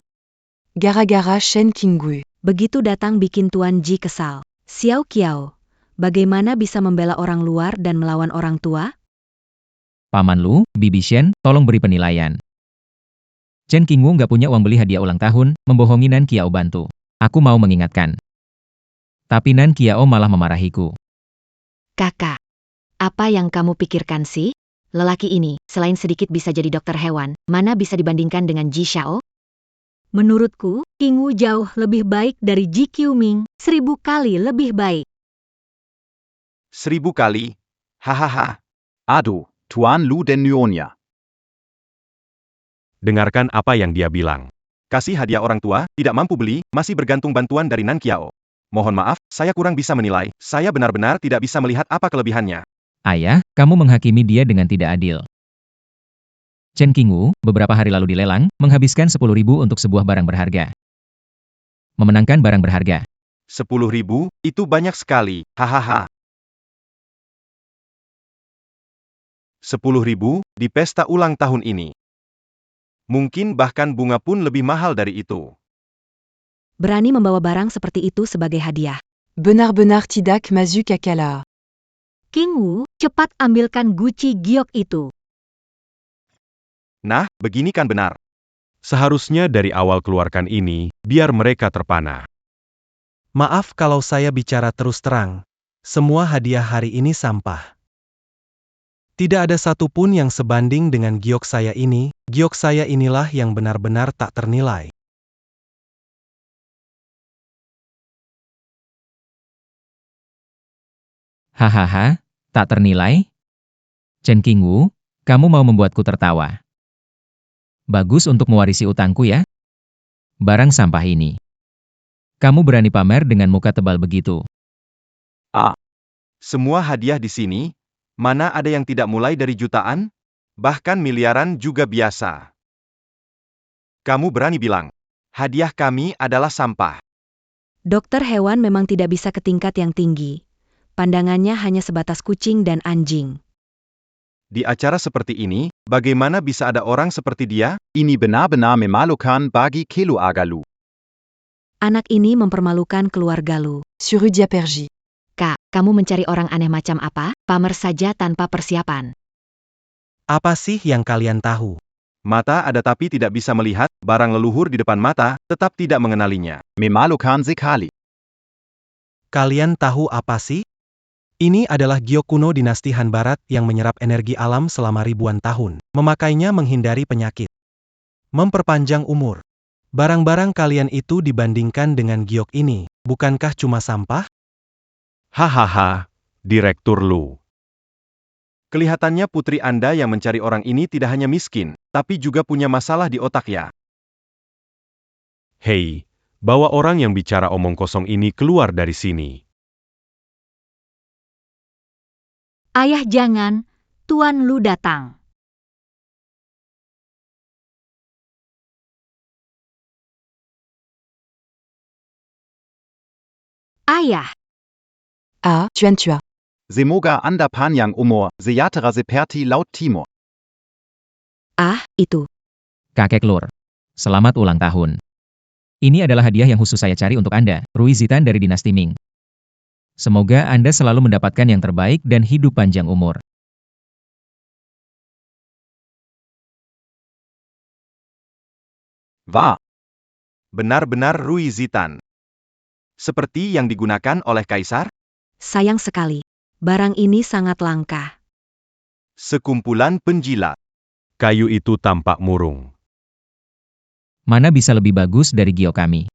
Gara-gara Shen Qingwu. Begitu datang bikin Tuan Ji kesal. Xiao Qiao, bagaimana bisa membela orang luar dan melawan orang tua? Paman Lu, Bibi Shen, tolong beri penilaian. Chen Qingwu nggak punya uang beli hadiah ulang tahun, membohongi Nan Qiao bantu. Aku mau mengingatkan. Tapi Nan Qiao malah memarahiku. Kakak, apa yang kamu pikirkan sih? Lelaki ini, selain sedikit bisa jadi dokter hewan, mana bisa dibandingkan dengan Ji Xiao? Menurutku, King Wu jauh lebih baik dari Ji Qiuming, 1000 kali lebih baik. 1000 kali? Hahaha. Aduh, Tuan Lu dan Nyonya. Dengarkan apa yang dia bilang. Kasih hadiah orang tua, tidak mampu beli, masih bergantung bantuan dari Nan Qiao. Mohon maaf, saya kurang bisa menilai. Saya benar-benar tidak bisa melihat apa kelebihannya. Ayah, kamu menghakimi dia dengan tidak adil. Chen Qingwu, beberapa hari lalu dilelang, menghabiskan 10.000 untuk sebuah barang berharga. Memenangkan barang berharga. 10.000, itu banyak sekali. Hahaha. 10.000 di pesta ulang tahun ini. Mungkin bahkan bunga pun lebih mahal dari itu. Berani membawa barang seperti itu sebagai hadiah. Benar-benar tidak masuk akal. King Wu, cepat ambilkan guci giok itu. Nah, begini kan benar. Seharusnya dari awal keluarkan ini, biar mereka terpana. Maaf kalau saya bicara terus terang. Semua hadiah hari ini sampah. Tidak ada satupun yang sebanding dengan giok saya ini. Giok saya inilah yang benar-benar tak ternilai. Hahaha, tak ternilai? Chen Qingwu, kamu mau membuatku tertawa. Bagus untuk mewarisi utangku ya? Barang sampah ini. Kamu berani pamer dengan muka tebal begitu. Semua hadiah di sini, mana ada yang tidak mulai dari jutaan? Bahkan miliaran juga biasa. Kamu berani bilang, hadiah kami adalah sampah. Dokter hewan memang tidak bisa ke tingkat yang tinggi. Pandangannya hanya sebatas kucing dan anjing. Di acara seperti ini, bagaimana bisa ada orang seperti dia? Ini benar-benar memalukan bagi keluarga Lu. Anak ini mempermalukan keluarga Lu. Sur Diapergi. Kak, kamu mencari orang aneh macam apa? Pamer saja tanpa persiapan. Apa sih yang kalian tahu? Mata ada tapi tidak bisa melihat, barang leluhur di depan mata, tetap tidak mengenalinya. Memalukan sekali. Kalian tahu apa sih? Ini adalah giok kuno dinasti Han Barat yang menyerap energi alam selama ribuan tahun. Memakainya menghindari penyakit. Memperpanjang umur. Barang-barang kalian itu dibandingkan dengan giok ini, bukankah cuma sampah? Hahaha, Direktur Lu. Kelihatannya putri Anda yang mencari orang ini tidak hanya miskin, tapi juga punya masalah di otak ya. Hei, bawa orang yang bicara omong kosong ini keluar dari sini. Ayah jangan, Tuan Lu datang. Ayah, Chuan. Semoga Anda panjang umur, sejahtera seperti laut timur. Itu. Kakek Lur. Selamat ulang tahun. Ini adalah hadiah yang khusus saya cari untuk Anda, Rui Zitan dari dinasti Ming. Semoga Anda selalu mendapatkan yang terbaik dan hidup panjang umur. Wah, Benar-benar Rui Zitan. Seperti yang digunakan oleh Kaisar? Sayang sekali. Barang ini sangat langka. Sekumpulan penjilat. Kayu itu tampak murung. Mana bisa lebih bagus dari giok kami?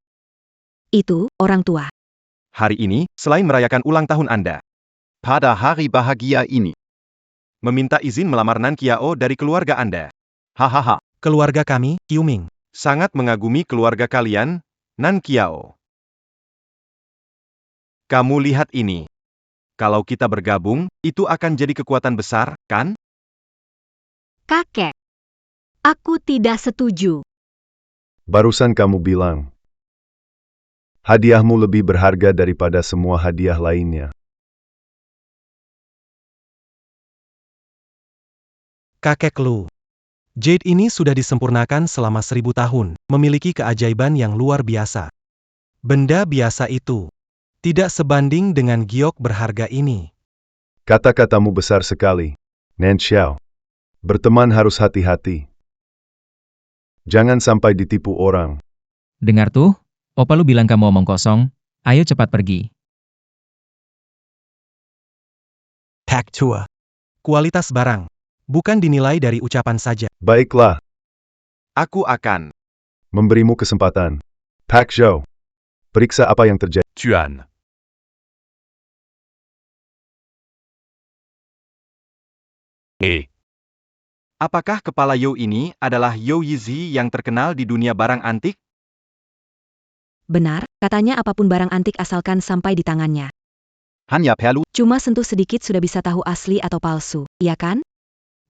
Itu, orang tua. Hari ini, selain merayakan ulang tahun Anda, pada hari bahagia ini. meminta izin melamar Nan Qiao dari keluarga Anda. Hahaha. Keluarga kami, Qiu Ming. Sangat mengagumi keluarga kalian, Nan Qiao. Kamu lihat ini. Kalau kita bergabung, itu akan jadi kekuatan besar, kan? kakek. Aku tidak setuju. Barusan kamu bilang, hadiahmu lebih berharga daripada semua hadiah lainnya. Kakek Lu. Jade ini sudah disempurnakan selama 1000 tahun, memiliki keajaiban yang luar biasa. Benda biasa itu tidak sebanding dengan giok berharga ini. Kata-katamu besar sekali, Nan Xiao. Berteman harus hati-hati. Jangan sampai ditipu orang. Dengar tuh, opa lu bilang kamu omong kosong, ayo cepat pergi. Pak Tua. Kualitas barang bukan dinilai dari ucapan saja. Baiklah, Aku akan. memberimu kesempatan. Pak Zhou. Periksa apa yang terjadi. Tuan. Apakah kepala You ini adalah You Yizi yang terkenal di dunia barang antik? Benar, katanya apapun barang antik asalkan sampai di tangannya. Hanya perlu Cuma sentuh sedikit sudah bisa tahu asli atau palsu, iya kan?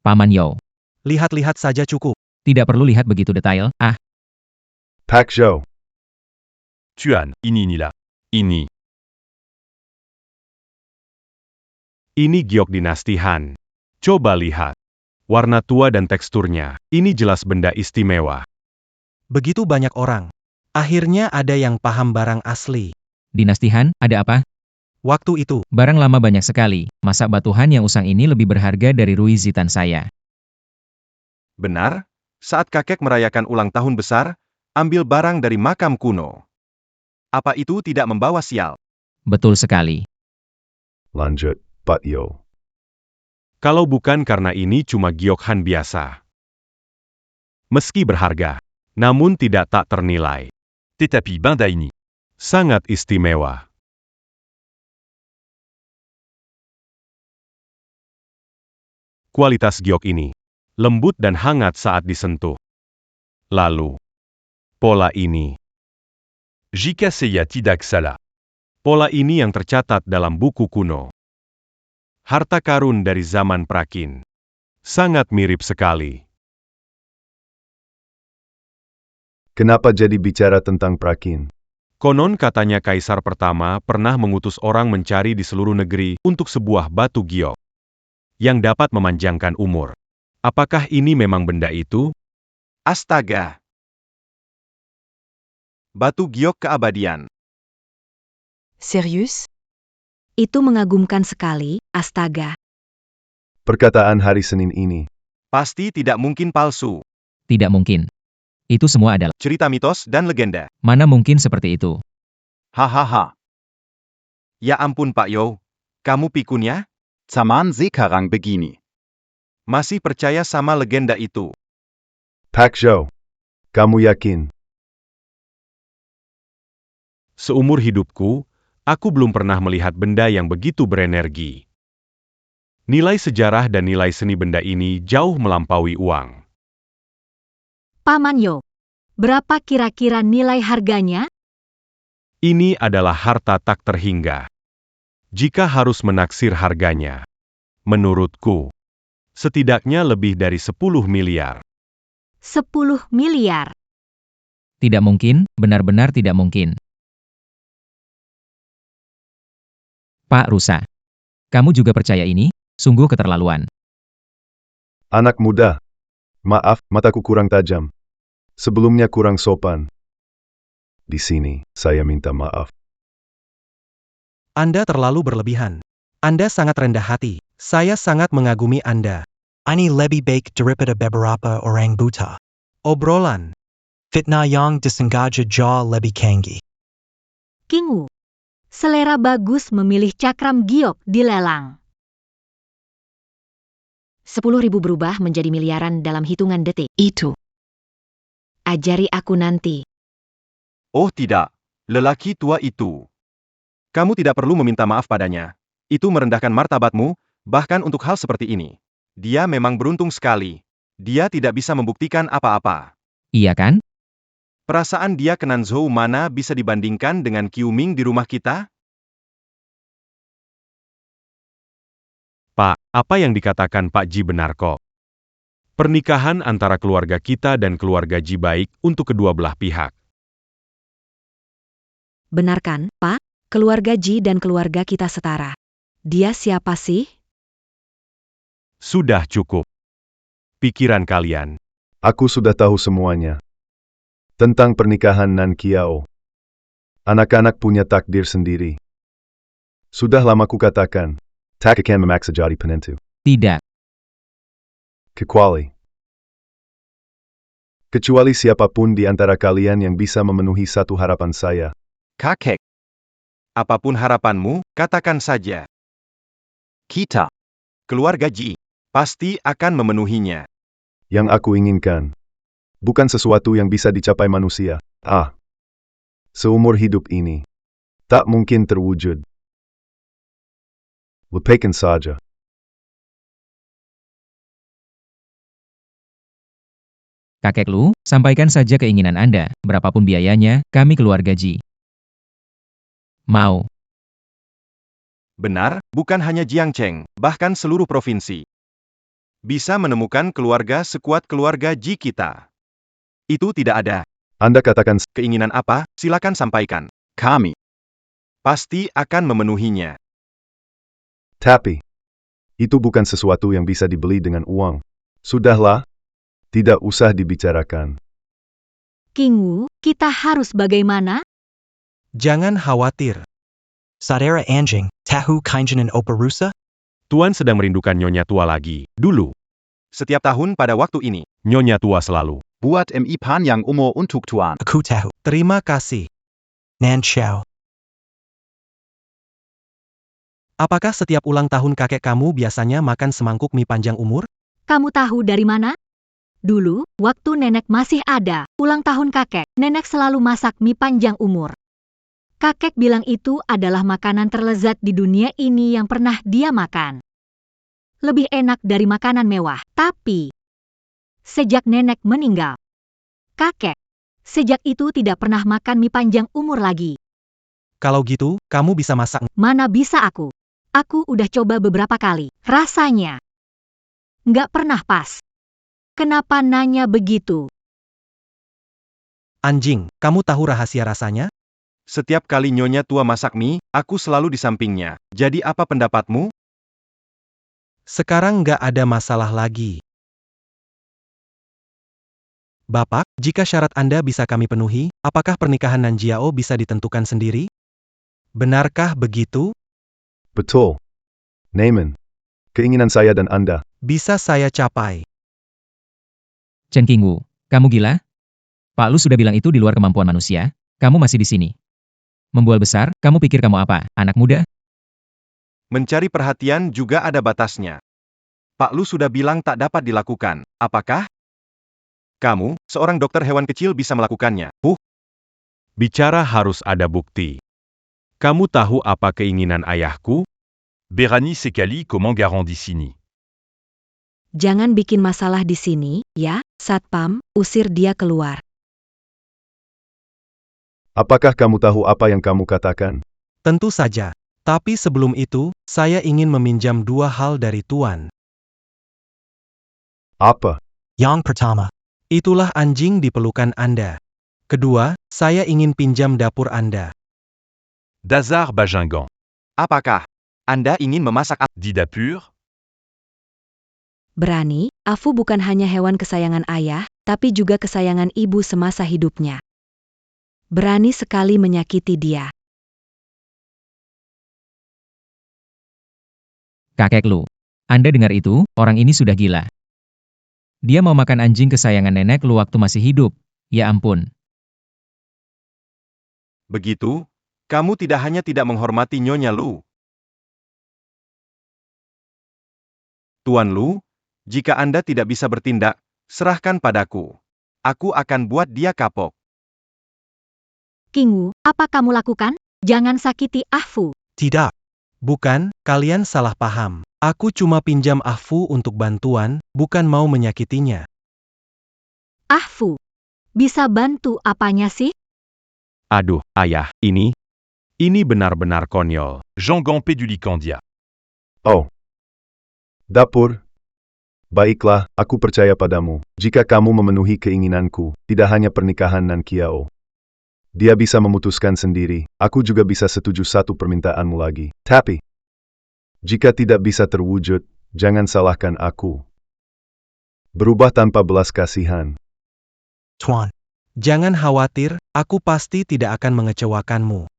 Paman Yo. Lihat-lihat saja cukup. Tidak perlu lihat begitu detail, Pak Zhou. Tuan, inilah. Ini. Ini giok dinasti Han. Coba lihat. Warna tua dan teksturnya. Ini jelas benda istimewa. Begitu banyak orang. Akhirnya ada yang paham barang asli. dinasti Han, ada apa? Waktu itu, Barang lama banyak sekali, masa batu Han yang usang ini lebih berharga dari Rui Zitan saya. Benar? Saat kakek merayakan ulang tahun besar, ambil barang dari makam kuno. Apa itu tidak membawa sial? Betul sekali. Lanjut, Pak Yo. Kalau bukan karena ini cuma giok Han biasa. Meski berharga, namun tidak tak ternilai. Tetapi benda ini. Sangat istimewa. Kualitas giok ini lembut dan hangat saat disentuh. Lalu, pola ini. Jika saya tidak salah. Pola ini yang tercatat dalam buku kuno. Harta karun dari zaman prakin. Sangat mirip sekali. Kenapa jadi bicara tentang prakin? Konon katanya kaisar pertama pernah mengutus orang mencari di seluruh negeri untuk sebuah batu giok yang dapat memanjangkan umur. Apakah ini memang benda itu? Astaga! Batu giok keabadian. Serius? Itu mengagumkan sekali, astaga. Perkataan hari Senin ini. Pasti tidak mungkin palsu. Tidak mungkin. Itu semua adalah, Cerita mitos dan legenda. mana mungkin seperti itu? Hahaha. Ya ampun Pak Yo, kamu pikun ya? Zaman sekarang begini. Masih percaya sama legenda itu? Pak Zhou. Kamu yakin? Seumur hidupku, aku belum pernah melihat benda yang begitu berenergi. Nilai sejarah dan nilai seni benda ini jauh melampaui uang. Paman Yo, berapa kira-kira nilai harganya? Ini adalah harta tak terhingga. Jika harus menaksir harganya, menurutku, setidaknya lebih dari 10 miliar. 10 miliar. Tidak mungkin, benar-benar tidak mungkin. Pak Rusa. Kamu juga percaya ini? Sungguh keterlaluan. Anak muda. Maaf, mataku kurang tajam. Sebelumnya kurang sopan. Di sini, saya minta maaf. Anda terlalu berlebihan. Anda sangat rendah hati. Saya sangat mengagumi Anda. Ini lebih baik daripada beberapa orang buta. Obrolan. Fitnah yang disengaja jauh lebih canggih. King Wu. Selera bagus memilih cakram giok di lelang. 10.000 berubah menjadi miliaran dalam hitungan detik. Itu. Ajari aku nanti. Oh tidak, lelaki tua itu. Kamu tidak perlu meminta maaf padanya. Itu merendahkan martabatmu, bahkan untuk hal seperti ini. Dia memang beruntung sekali. Dia tidak bisa membuktikan apa-apa. Iya kan? Perasaan dia ke Nanzhou mana bisa dibandingkan dengan Qiu Ming di rumah kita? Pak, apa yang dikatakan Pak Ji benar kok. Pernikahan antara keluarga kita dan keluarga Ji baik untuk kedua belah pihak. Benar kan, Pak? Keluarga Ji dan keluarga kita setara. Dia siapa sih? Sudah cukup. Pikiran kalian. Aku sudah tahu semuanya. Tentang pernikahan Nan Kiao. Anak-anak punya takdir sendiri. Sudah lama ku katakan, tak akan memaksa jadi penentu. Tidak. Kecuali siapapun di antara kalian yang bisa memenuhi satu harapan saya. Kakek. Apapun harapanmu, katakan saja. Kita, keluarga Ji, pasti akan memenuhinya. Yang aku inginkan, bukan sesuatu yang bisa dicapai manusia. Seumur hidup ini, tak mungkin terwujud. Lupakan saja. Kakek Lu, sampaikan saja keinginan Anda, berapapun biayanya, kami keluarga Ji. Mau. Benar, bukan hanya Jiangcheng, bahkan seluruh provinsi. Bisa menemukan keluarga sekuat keluarga Ji kita. Itu tidak ada. Anda katakan Keinginan apa, silakan sampaikan. Kami pasti akan memenuhinya. tapi, itu bukan sesuatu yang bisa dibeli dengan uang. Sudahlah, tidak usah dibicarakan. King Wu, kita harus bagaimana? Jangan khawatir. Saudara anjing, tahu kainjanan Operusa? Tuan sedang merindukan Nyonya tua lagi. Dulu, Setiap tahun pada waktu ini, Nyonya tua selalu. Buat mi panjang umur untuk Tuan. Aku tahu. Terima kasih. Nan Chao. Apakah setiap ulang tahun kakek kamu biasanya makan semangkuk mie panjang umur? Kamu tahu dari mana? Dulu, waktu nenek masih ada, ulang tahun kakek, nenek selalu masak mie panjang umur. Kakek bilang itu adalah makanan terlezat di dunia ini yang pernah dia makan. Lebih enak dari makanan mewah, tapi sejak nenek meninggal, kakek sejak itu tidak pernah makan mie panjang umur lagi. Kalau gitu, kamu bisa masak. Mana bisa aku? Aku udah coba beberapa kali, rasanya nggak pernah pas. Kenapa nanya begitu? Anjing, kamu tahu rahasia rasanya? setiap kali Nyonya tua masak mie, aku selalu di sampingnya. Jadi apa pendapatmu? Sekarang nggak ada masalah lagi. Bapak, jika syarat Anda bisa kami penuhi, apakah pernikahan Nanjiao bisa ditentukan sendiri? Benarkah begitu? Betul. Naaman. Keinginan saya dan Anda. Bisa saya capai. Chen King Wu, kamu gila? Pak Lu sudah bilang itu di luar kemampuan manusia, kamu masih di sini. Membual besar, kamu pikir kamu apa, anak muda? Mencari perhatian juga ada batasnya. Pak Lu sudah bilang tak dapat dilakukan. Apakah kamu, seorang dokter hewan kecil bisa melakukannya? Bicara harus ada bukti. Kamu tahu apa keinginan ayahku? Berani Sekali comment Garandicini. Jangan bikin masalah di sini, ya, Satpam, usir dia keluar. Apakah kamu tahu apa yang kamu katakan? Tentu saja. Tapi sebelum itu, saya ingin meminjam 2 hal dari Tuan. Apa? Yang pertama, Itulah anjing di pelukan Anda. Kedua, saya ingin pinjam dapur Anda. Dazar Bajingan. Apakah Anda ingin memasak apa? Dit Dapur. Berani, Afu bukan hanya hewan kesayangan ayah, tapi juga kesayangan ibu semasa hidupnya. Berani sekali menyakiti dia. Kakek Lu. Anda dengar itu, orang ini sudah gila. Dia mau makan anjing kesayangan nenek Lu waktu masih hidup. Ya ampun. Begitu, kamu tidak hanya tidak menghormati Nyonya Lu. Tuan Lu, jika Anda tidak bisa bertindak, serahkan padaku. Aku akan buat dia kapok. King Wu, apa kamu lakukan? Jangan sakiti Ahfu. Tidak. Bukan, kalian salah paham. Aku cuma pinjam Ahfu untuk bantuan, bukan mau menyakitinya. Ahfu. Bisa bantu apanya sih? Aduh, ayah, ini benar-benar konyol. Jean Gampé du Licandia. Oh. Dapur. Baiklah, aku percaya padamu. Jika kamu memenuhi keinginanku, tidak hanya pernikahan Nan Kiao. Dia bisa memutuskan sendiri, aku juga bisa setuju satu permintaanmu lagi. Tapi, jika tidak bisa terwujud, jangan salahkan aku. Berubah tanpa belas kasihan. Tuan. Jangan khawatir, aku pasti tidak akan mengecewakanmu.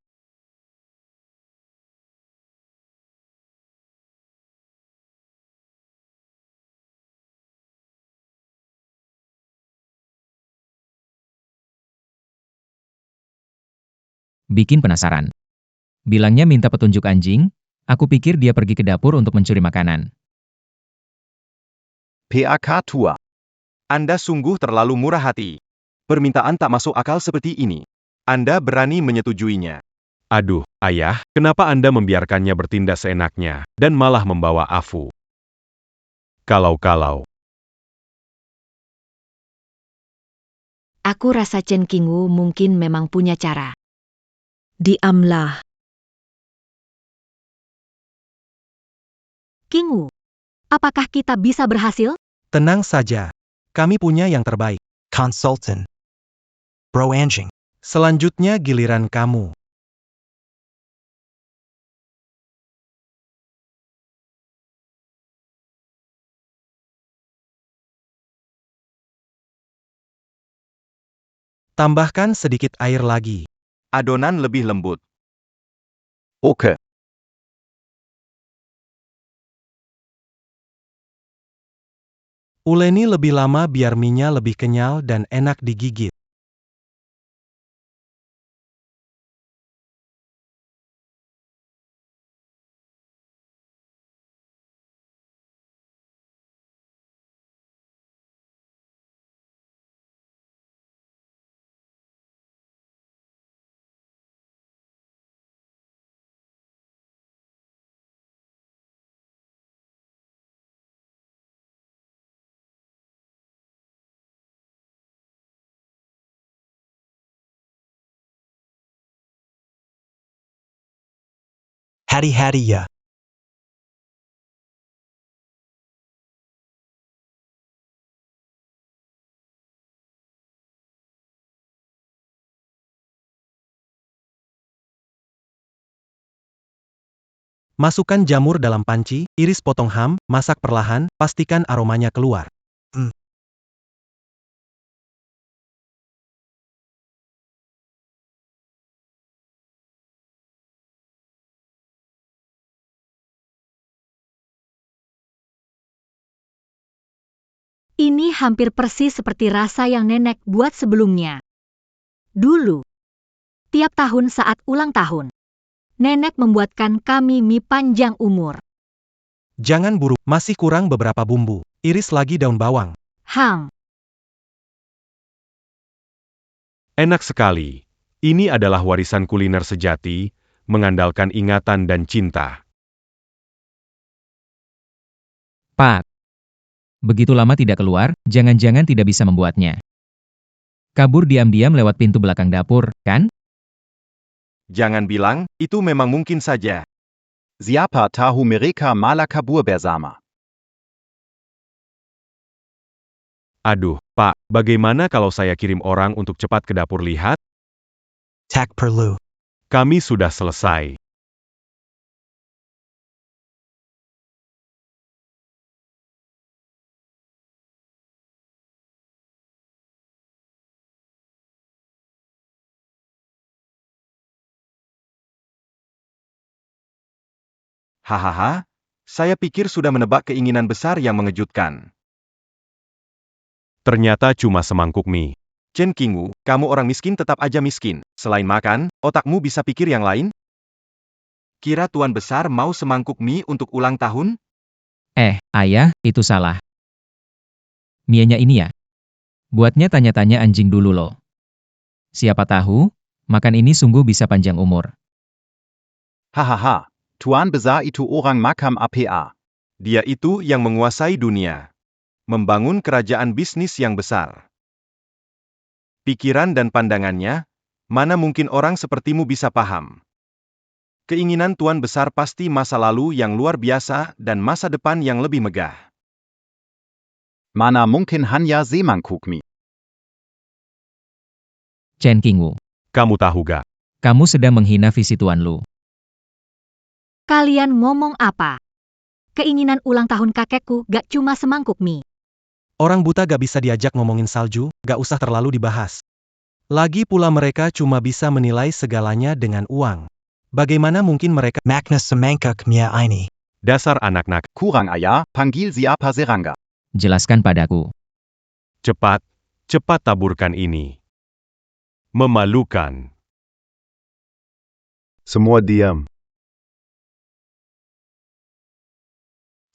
Bikin penasaran. Bilangnya minta petunjuk anjing, aku pikir dia pergi ke dapur untuk mencuri makanan. PAK Tua. Anda sungguh terlalu murah hati. Permintaan tak masuk akal seperti ini. Anda berani menyetujuinya. Aduh, ayah, kenapa Anda membiarkannya bertindak seenaknya, dan malah membawa Afu? Kalau-kalau. Aku rasa Chen Qingwu mungkin memang punya cara. Diamlah. King Wu. Apakah kita bisa berhasil? Tenang saja. Kami punya yang terbaik. Consultant. Bro Anjing. Selanjutnya giliran kamu. Tambahkan sedikit air lagi. Adonan lebih lembut. Oke. Uleni lebih lama biar mie-nya lebih kenyal dan enak digigit. Hati-hati ya. Masukkan jamur dalam panci, iris potong ham, masak perlahan, pastikan aromanya keluar. Ini hampir persis seperti rasa yang nenek buat sebelumnya. Dulu, tiap tahun saat ulang tahun, nenek membuatkan kami mie panjang umur. Jangan buru, masih kurang beberapa bumbu. Iris lagi daun bawang. Hang, Enak sekali. Ini adalah warisan kuliner sejati, mengandalkan ingatan dan cinta. Pak. Begitu lama tidak keluar, jangan-jangan tidak bisa membuatnya. Kabur diam-diam lewat pintu belakang dapur, kan? Jangan bilang, itu memang mungkin saja. Siapa tahu mereka malah kabur bersama. Aduh, Pak, bagaimana kalau saya kirim orang untuk cepat ke dapur lihat? Tak perlu. Kami sudah selesai. Hahaha, saya pikir sudah menebak keinginan besar yang mengejutkan. Ternyata cuma semangkuk mie. Chen Qingwu, kamu orang miskin tetap aja miskin. Selain makan, otakmu bisa pikir yang lain? Kira Tuan Besar mau semangkuk mie untuk ulang tahun? Ayah, itu salah. Mienya ini ya. Buatnya tanya-tanya anjing dulu loh. Siapa tahu, makan ini sungguh bisa panjang umur. Hahaha. Tuan Besar itu orang makam APA. Dia itu yang menguasai dunia. Membangun kerajaan bisnis yang besar. Pikiran dan pandangannya, mana mungkin orang sepertimu bisa paham. Keinginan Tuan Besar pasti masa lalu yang luar biasa dan masa depan yang lebih megah. Mana mungkin hanya semangkuk mie. Chen Qingwu, Kamu tahu gak? kamu sedang menghina visi Tuan Lu. Kalian ngomong apa? Keinginan ulang tahun kakekku gak cuma semangkuk mie. Orang buta gak bisa diajak ngomongin salju, gak usah terlalu dibahas. Lagi pula mereka cuma bisa menilai segalanya dengan uang. Bagaimana mungkin mereka... Magnus semangkuk mie ini. Dasar anak-anak, Kurang ayah, panggil siapa serangga. Jelaskan padaku. cepat taburkan ini. Memalukan. Semua diam.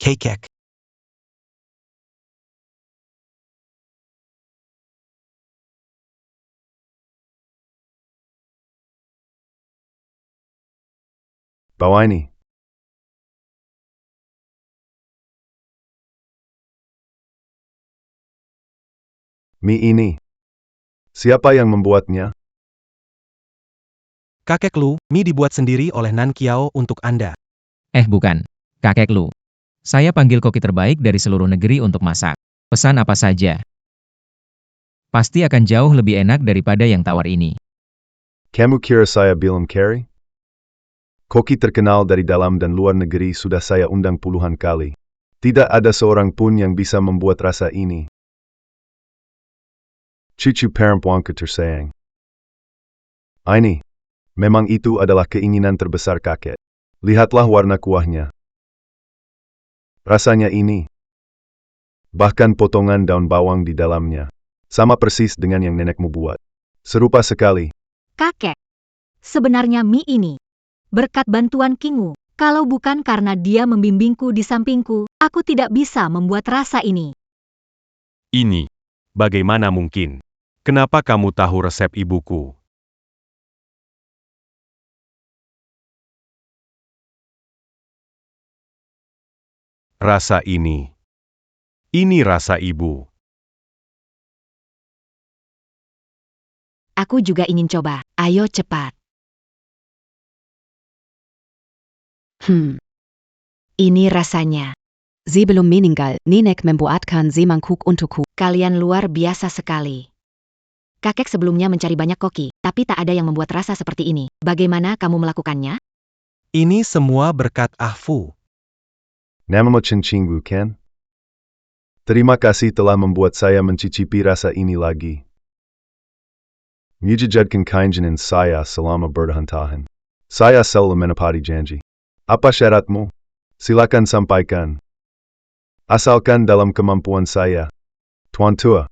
Kekek. Bawa ini. Mie ini. Siapa yang membuatnya? Kakek Lu, mie dibuat sendiri oleh Nan Kiao untuk Anda. Bukan. Kakek Lu. Saya panggil koki terbaik dari seluruh negeri untuk masak. Pesan apa saja. Pasti akan jauh lebih enak daripada yang tawar ini. Kamu kira saya belum carry? Koki terkenal dari dalam dan luar negeri sudah saya undang puluhan kali. Tidak ada seorang pun yang bisa membuat rasa ini. Cucu perempuanku tersayang. Ini. Memang itu adalah keinginan terbesar kakek. Lihatlah warna kuahnya. Rasanya ini. Bahkan potongan daun bawang di dalamnya. Sama persis dengan yang nenekmu buat. Serupa sekali. Kakek. Sebenarnya mie ini. Berkat bantuan Qingwu. Kalau bukan karena dia membimbingku di sampingku, aku tidak bisa membuat rasa ini. Ini. Bagaimana mungkin? Kenapa kamu tahu resep ibuku? Rasa ini. Ini rasa ibu. Aku juga ingin coba. Ayo cepat. Ini rasanya. Sebelum meninggal, nenek membuatkan semangkuk untukku. Kalian luar biasa sekali. Kakek sebelumnya mencari banyak koki, tapi tak ada yang membuat rasa seperti ini. Bagaimana kamu melakukannya? Ini semua berkat Ahfu. Namamu Chen Qingwu kan? Terima kasih telah membuat saya mencicipi rasa ini lagi. Mujijadkan kainjanan saya selama bertahan. Saya selalu menepati janji. Apa syaratmu? Silakan sampaikan. Asalkan dalam kemampuan saya. Tuan Tua.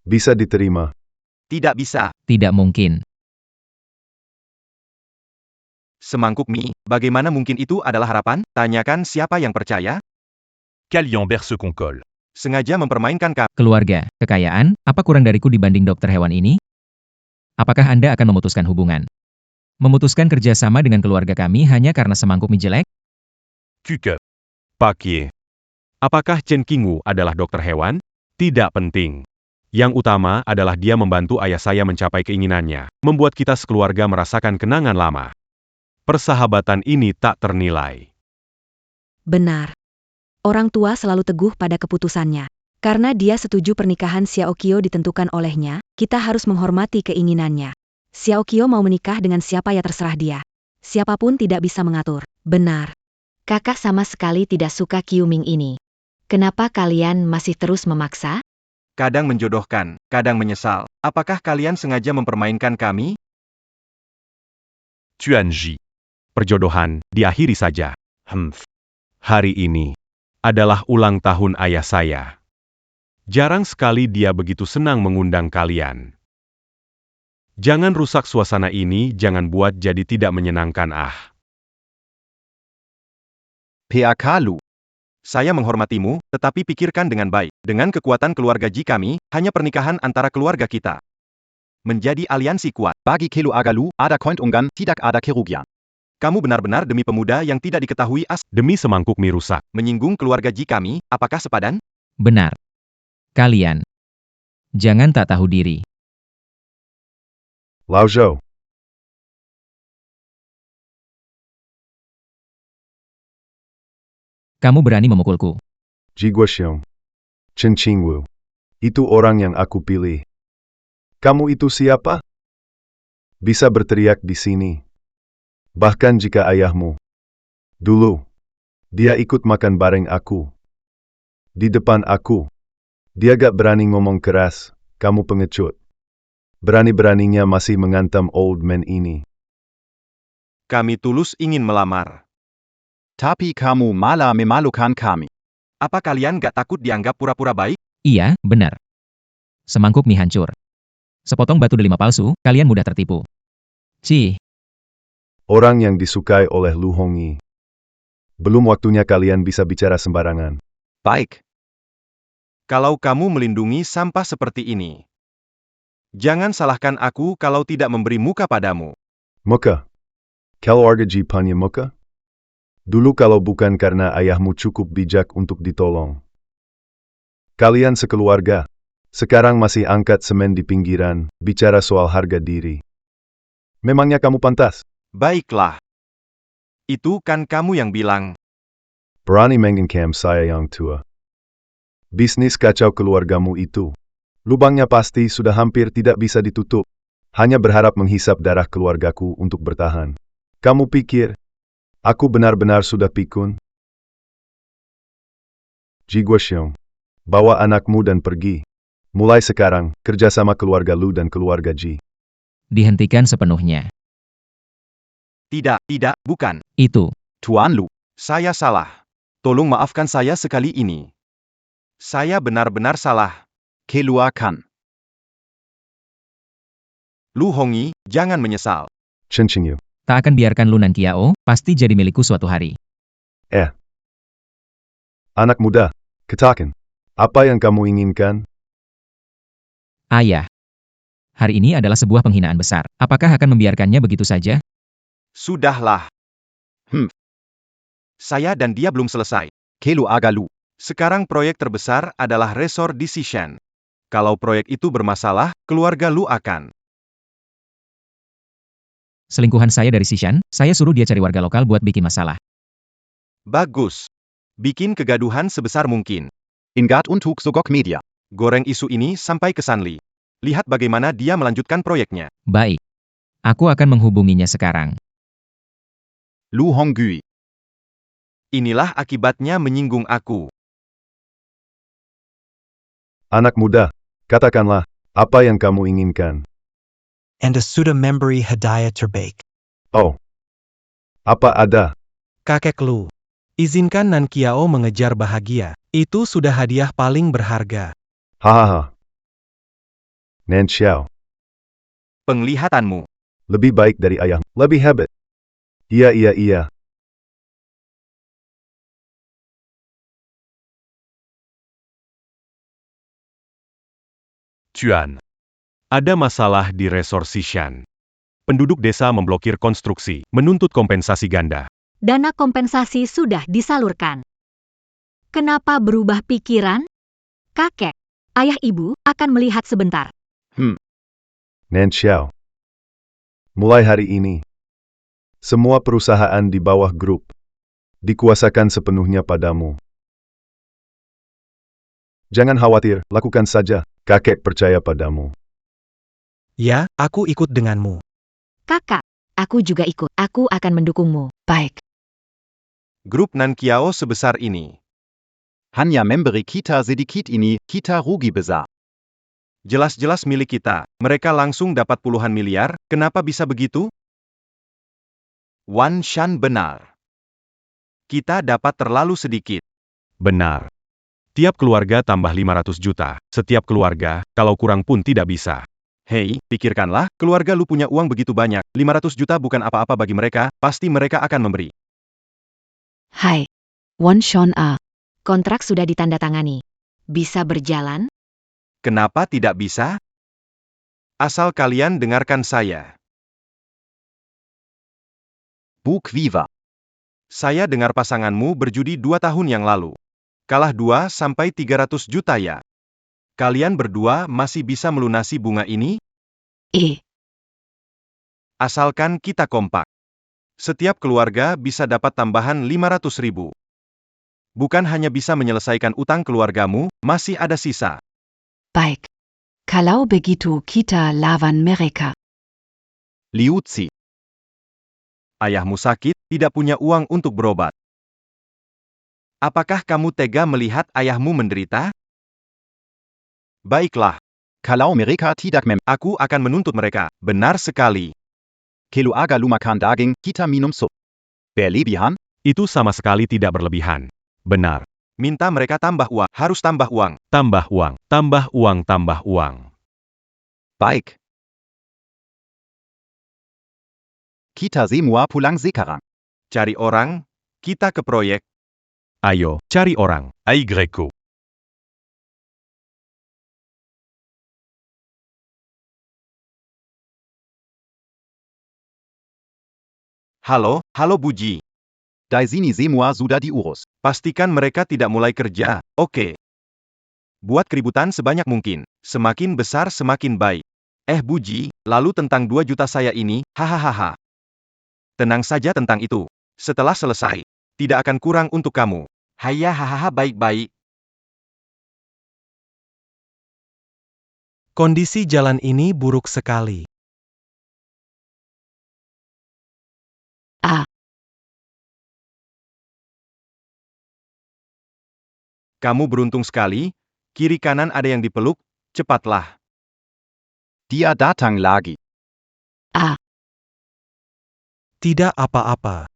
Bisa diterima. Tidak bisa. Tidak mungkin. Semangkuk mie, bagaimana mungkin itu adalah harapan? Tanyakan siapa yang percaya? Kalian berse qu'on colle. Sengaja mempermainkan kami. Keluarga, kekayaan, apa kurang dariku dibanding dokter hewan ini? Apakah Anda akan memutuskan hubungan? Memutuskan kerjasama dengan keluarga kami hanya karena semangkuk mie jelek? Kuke. Pakie. Apakah Chen Qingwu adalah dokter hewan? Tidak penting. Yang utama adalah dia membantu ayah saya mencapai keinginannya, membuat kita sekeluarga merasakan kenangan lama. Persahabatan ini tak ternilai. Benar. Orang tua selalu teguh pada keputusannya. Karena dia setuju pernikahan Xiaoqiu ditentukan olehnya, kita harus menghormati keinginannya. Xiaoqiu mau menikah dengan siapa ya terserah dia. Siapapun tidak bisa mengatur. Benar. Kakak sama sekali tidak suka Qiuming ini. Kenapa kalian masih terus memaksa? Kadang menjodohkan, kadang menyesal. Apakah kalian sengaja mempermainkan kami? Tuanji. Perjodohan, diakhiri saja. Hari ini adalah ulang tahun ayah saya. Jarang sekali dia begitu senang mengundang kalian. Jangan rusak suasana ini, jangan buat jadi tidak menyenangkan PAK Lu. Saya menghormatimu, tetapi pikirkan dengan baik. Dengan kekuatan keluarga Ji kami, hanya pernikahan antara keluarga kita menjadi aliansi kuat. Bagi keluarga Lu, ada keuntungan, tidak ada kerugian. Kamu benar-benar demi pemuda yang tidak diketahui demi semangkuk mie rusak. menyinggung keluarga Ji kami, apakah sepadan? Benar. Kalian. Jangan tak tahu diri. Lao Zhou. Kamu berani memukulku. Ji Guoxiong. Chen Qingwu. Itu orang yang aku pilih. Kamu itu siapa? Bisa berteriak di sini. Bahkan jika ayahmu. Dulu. Dia ikut makan bareng aku. Di depan aku. Dia gak berani ngomong keras, kamu pengecut. Berani-beraninya masih mengantam old man ini. Kami tulus ingin melamar. Tapi kamu malah memalukan kami. Apa kalian gak takut dianggap pura-pura baik? Iya, benar. Semangkuk mie hancur. Sepotong batu delima palsu, kalian mudah tertipu. Cih, Orang yang disukai oleh Lu Hongyi. Belum waktunya kalian bisa bicara sembarangan. Baik. Kalau kamu melindungi sampah seperti ini, jangan salahkan aku kalau tidak memberi muka padamu. Muka. Keluarga Ji punya muka? Dulu kalau bukan karena ayahmu cukup bijak untuk ditolong. Kalian sekeluarga. Sekarang masih angkat semen di pinggiran, bicara soal harga diri. Memangnya kamu pantas? Baiklah. Itu kan kamu yang bilang. Berani mengencam saya yang tua. Bisnis kacau keluargamu itu. Lubangnya pasti sudah hampir tidak bisa ditutup. Hanya berharap menghisap darah keluargaku untuk bertahan. Kamu pikir, aku benar-benar sudah pikun? Ji Guoxiong, bawa anakmu dan pergi. Mulai sekarang, kerjasama keluarga Lu dan keluarga Ji. dihentikan sepenuhnya. Tidak, bukan. Itu. Tuan Lu. Saya salah. Tolong maafkan saya sekali ini. Saya benar-benar salah. Keluarkan. Lu Hongyi, jangan menyesal. Chen Qingyu. Tak akan biarkan Lu Nanqiao, pasti jadi milikku suatu hari. Anak muda, katakan. Apa yang kamu inginkan? Ayah. Hari ini adalah sebuah penghinaan besar. Apakah akan membiarkannya begitu saja? Sudahlah. Saya dan dia belum selesai. Keluarga Lu. Sekarang proyek terbesar adalah Resort di Xishan. Kalau proyek itu bermasalah, keluarga Lu akan. Selingkuhan saya dari Xishan, saya suruh dia cari warga lokal buat bikin masalah. Bagus. Bikin kegaduhan sebesar mungkin. Ingat untuk sogok media. Goreng isu ini sampai ke Sanli. Lihat bagaimana dia melanjutkan proyeknya. Baik. Aku akan menghubunginya sekarang. Lu Hongyi. Inilah akibatnya menyinggung aku. Anak muda, katakanlah, apa yang kamu inginkan? And a sudah memberi hadiah terbaik. Oh. Apa ada? Kakek Lu. Izinkan Nanqiao mengejar bahagia. Itu sudah hadiah paling berharga. Hahaha. Nan Xiao. Penglihatanmu. Lebih baik dari ayah. Lebih hebat. Iya. Tuan. Ada masalah di Resort Xishan. Penduduk desa memblokir konstruksi, menuntut kompensasi ganda. Dana kompensasi sudah disalurkan. Kenapa berubah pikiran? Kakek, ayah ibu akan melihat sebentar. Nan Xiao. Mulai hari ini, semua perusahaan di bawah grup dikuasakan sepenuhnya padamu. Jangan khawatir, lakukan saja. Kakek percaya padamu. Ya, aku ikut denganmu. Kakak, Aku juga ikut. Aku akan mendukungmu. Baik. Grup Nanqiao sebesar ini. Hanya memberi kita sedikit ini, kita rugi besar. Jelas-jelas milik kita. Mereka langsung dapat puluhan miliar, kenapa bisa begitu? Wan Shan benar. Kita dapat terlalu sedikit. Benar. Tiap keluarga tambah 500 juta. Setiap keluarga, kalau kurang pun tidak bisa. Hei, pikirkanlah, keluarga lu punya uang begitu banyak, 500 juta bukan apa-apa bagi mereka, pasti mereka akan memberi. Hai. Won Shon A. Kontrak sudah ditandatangani. Bisa berjalan? Kenapa tidak bisa? Asal kalian dengarkan saya. Buk Viva. Saya dengar pasanganmu berjudi 2 tahun yang lalu. Kalah 2-300 juta ya. Kalian berdua masih bisa melunasi bunga ini? Asalkan kita kompak. Setiap keluarga bisa dapat tambahan 500 ribu. Bukan hanya bisa menyelesaikan utang keluargamu, masih ada sisa. Baik. Kalau begitu kita lawan mereka. Liu Zi. Ayahmu sakit, tidak punya uang untuk berobat. Apakah kamu tega melihat ayahmu menderita? Baiklah, Kalau mereka tidak aku akan menuntut mereka. Benar sekali. Kelu aga lumakan daging, kita minum sup. Berlebihan? Itu sama sekali tidak berlebihan. Benar. Minta mereka tambah uang, harus tambah uang. Tambah uang, tambah uang, tambah uang. Baik. Kita semua pulang sekarang. Cari orang, kita ke proyek. Ayo, cari orang. Aïe Greco. Halo Buji. Di sini semua sudah diurus. Pastikan mereka tidak mulai kerja, oke. Buat keributan sebanyak mungkin. Semakin besar semakin baik. Buji, lalu tentang 2 juta saya ini, hahaha. Tenang saja tentang itu. Setelah selesai, tidak akan kurang untuk kamu. Hahaha baik-baik. Kondisi jalan ini buruk sekali. Kamu beruntung sekali, kiri kanan ada yang dipeluk, cepatlah. Dia datang lagi. Tidak apa-apa.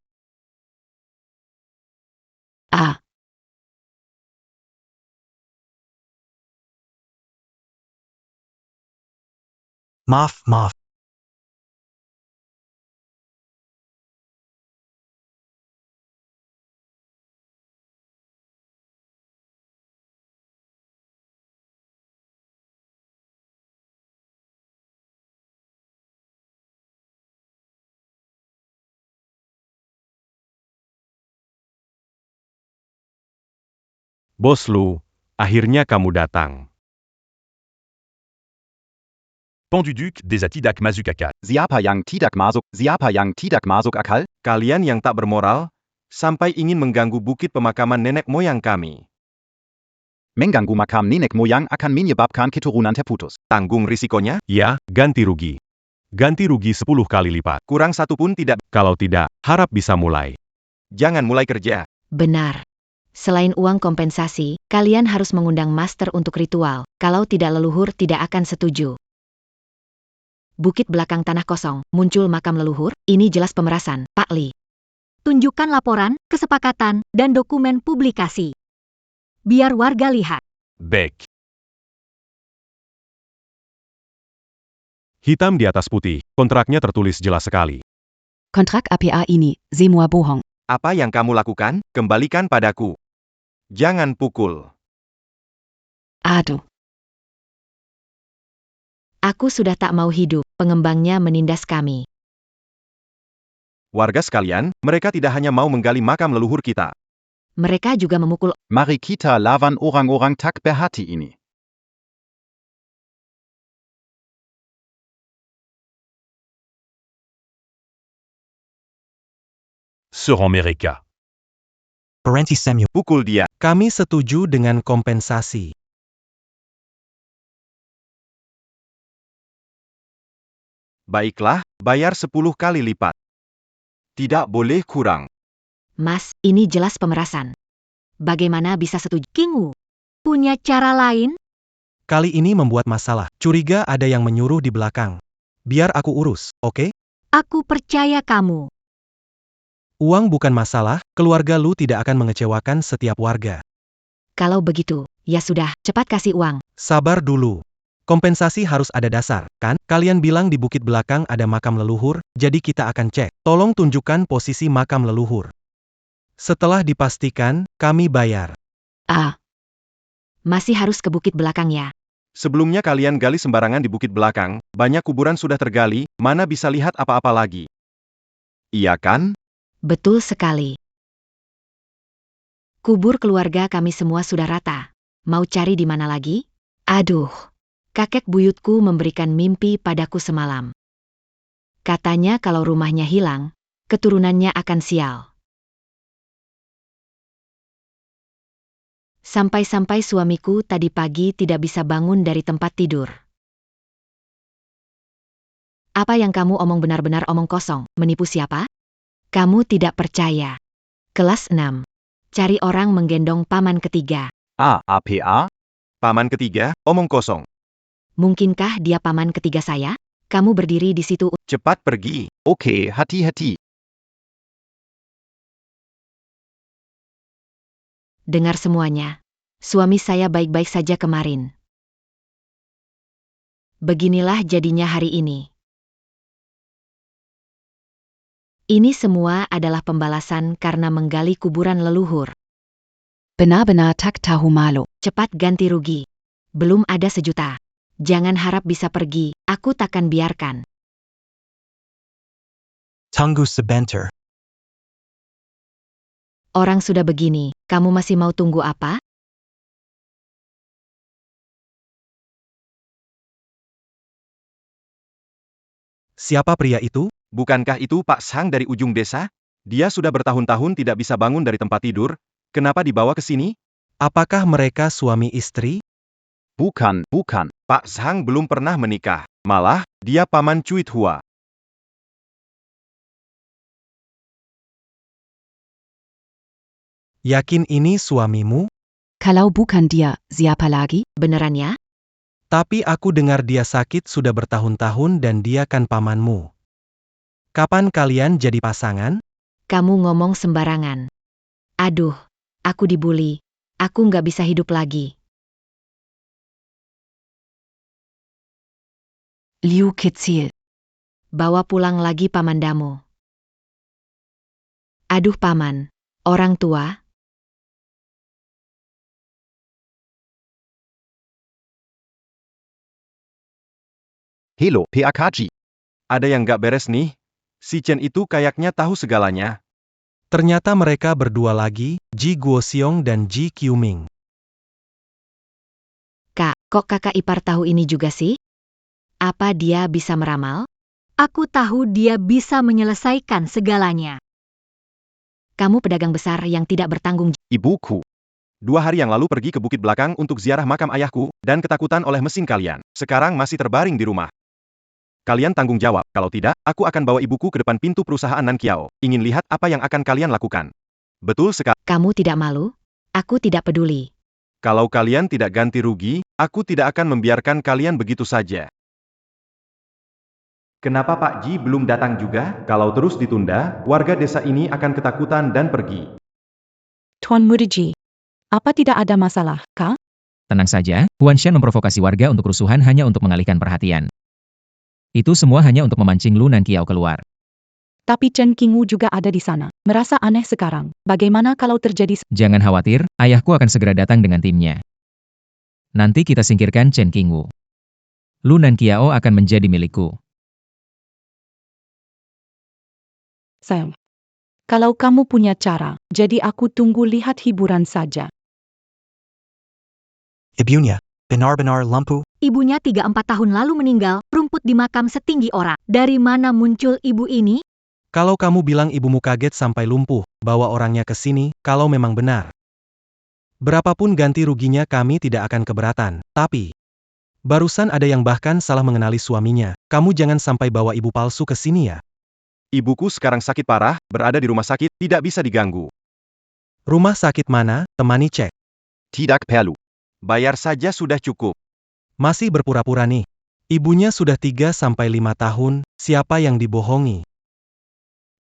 Maaf, maaf. Bos Lu, akhirnya kamu datang. Penduduc des Atidak Mazukakal. Siapa yang tidak masuk akal? Kalian yang tak bermoral, sampai ingin mengganggu bukit pemakaman nenek moyang kami. Mengganggu makam nenek moyang akan menyebabkan keturunan terputus. Tanggung risikonya, Ya, ganti rugi. Ganti rugi 10 kali lipat. kurang satu pun tidak. Kalau tidak, harap bisa mulai. Jangan mulai kerja. Benar. Selain uang kompensasi, kalian harus mengundang master untuk ritual. Kalau tidak leluhur tidak akan setuju. Bukit belakang tanah kosong, muncul makam leluhur, ini jelas pemerasan, Pak Li. Tunjukkan laporan, kesepakatan, dan dokumen publikasi. Biar warga lihat. Bec. Hitam di atas putih, kontraknya tertulis jelas sekali. Kontrak APA ini, semua bohong. Apa yang kamu lakukan, kembalikan padaku. Jangan pukul. Aduh. Aku sudah tak mau hidup, pengembangnya menindas kami. Warga sekalian, mereka tidak hanya mau menggali makam leluhur kita. Mereka juga memukul. Mari kita lawan orang-orang tak berhati ini. Seront mereka. Berhenti Samuel. Pukul dia. Kami setuju dengan kompensasi. Baiklah, bayar 10 kali lipat. Tidak boleh kurang. Mas, ini jelas pemerasan. Bagaimana bisa setuju? King Wu. Punya cara lain? Kali ini membuat masalah. Curiga ada yang menyuruh di belakang. Biar aku urus, oke? Aku percaya kamu. Uang bukan masalah, Keluarga Lu tidak akan mengecewakan setiap warga. Kalau begitu, ya sudah, cepat kasih uang. Sabar dulu. Kompensasi harus ada dasar, kan? Kalian bilang di bukit belakang ada makam leluhur, jadi kita akan cek. Tolong tunjukkan posisi makam leluhur. Setelah dipastikan, kami bayar. Masih harus ke bukit belakang ya. Sebelumnya kalian gali sembarangan di bukit belakang, banyak kuburan sudah tergali, mana bisa lihat apa-apa lagi. Iya kan? Betul sekali. Kubur keluarga kami semua sudah rata. Mau cari di mana lagi? Aduh, kakek buyutku memberikan mimpi padaku semalam. Katanya kalau rumahnya hilang, keturunannya akan sial. Sampai-sampai suamiku tadi pagi tidak bisa bangun dari tempat tidur. Apa yang kamu omong benar-benar omong kosong, menipu siapa? Kamu tidak percaya. Kelas 6. Cari orang menggendong paman ketiga. APA? Paman ketiga, omong kosong. Mungkinkah dia paman ketiga saya? Kamu berdiri di situ. Cepat pergi. Oke, hati-hati. Dengar semuanya. Suami saya baik-baik saja kemarin. Beginilah jadinya hari ini. Ini semua adalah pembalasan karena menggali kuburan leluhur. Benar-benar tak tahu malu. Cepat ganti rugi. Belum ada 1 juta. Jangan harap bisa pergi, aku takkan biarkan. Tunggu sebentar. Orang sudah begini, kamu masih mau tunggu apa? Siapa pria itu? Bukankah itu Pak Sang dari ujung desa? Dia sudah bertahun-tahun tidak bisa bangun dari tempat tidur. Kenapa dibawa ke sini? Apakah mereka suami istri? Bukan. Pak Sang belum pernah menikah. Malah, dia paman Cuit Hua. Yakin ini suamimu? Kalau bukan dia, siapa lagi? Beneran ya? Tapi aku dengar dia sakit sudah bertahun-tahun dan dia kan pamanmu. Kapan kalian jadi pasangan? Kamu ngomong sembarangan. Aduh, aku dibully. Aku nggak bisa hidup lagi. Liu kecil. Bawa pulang lagi pamandamu. Aduh paman, orang tua. Hello, PAKG. Ada yang gak beres nih. Si Chen itu kayaknya tahu segalanya. Ternyata mereka berdua lagi, Ji Guoxiong dan Ji Qiuming. Kak, kok kakak ipar tahu ini juga sih? Apa dia bisa meramal? Aku tahu dia bisa menyelesaikan segalanya. Kamu pedagang besar yang tidak bertanggung jawab. Ibuku. 2 hari yang lalu pergi ke bukit belakang untuk ziarah makam ayahku, dan ketakutan oleh mesin kalian. Sekarang masih terbaring di rumah. Kalian tanggung jawab, kalau tidak, aku akan bawa ibuku ke depan pintu perusahaan Nan Kiao. Ingin lihat apa yang akan kalian lakukan. Betul sekali. Kamu tidak malu? Aku tidak peduli. Kalau kalian tidak ganti rugi, aku tidak akan membiarkan kalian begitu saja. Kenapa Pak Ji belum datang juga? Kalau terus ditunda, warga desa ini akan ketakutan dan pergi. Tuan Muda Ji, apa tidak ada masalah, kah? Tenang saja, Huan Shan memprovokasi warga untuk kerusuhan hanya untuk mengalihkan perhatian. Itu semua hanya untuk memancing Lu Nankiao keluar. Tapi Chen Qingwu juga ada di sana. Merasa aneh sekarang. Bagaimana kalau terjadi... Jangan khawatir, ayahku akan segera datang dengan timnya. Nanti kita singkirkan Chen Qingwu. Lu Nankiao akan menjadi milikku. Sayang. Kalau kamu punya cara, jadi aku tunggu lihat hiburan saja. Ibunya, benar-benar lumpuh. Ibunya 3-4 tahun lalu meninggal, rumput di makam setinggi orang. Dari mana muncul ibu ini? Kalau kamu bilang ibumu kaget sampai lumpuh, bawa orangnya ke sini, kalau memang benar. Berapapun ganti ruginya kami tidak akan keberatan, tapi... Barusan ada yang bahkan salah mengenali suaminya, kamu jangan sampai bawa ibu palsu ke sini ya. Ibuku sekarang sakit parah, berada di rumah sakit, tidak bisa diganggu. Rumah sakit mana, temani cek. Tidak perlu. Bayar saja sudah cukup. Masih berpura-pura nih. Ibunya sudah 3-5 tahun, siapa yang dibohongi?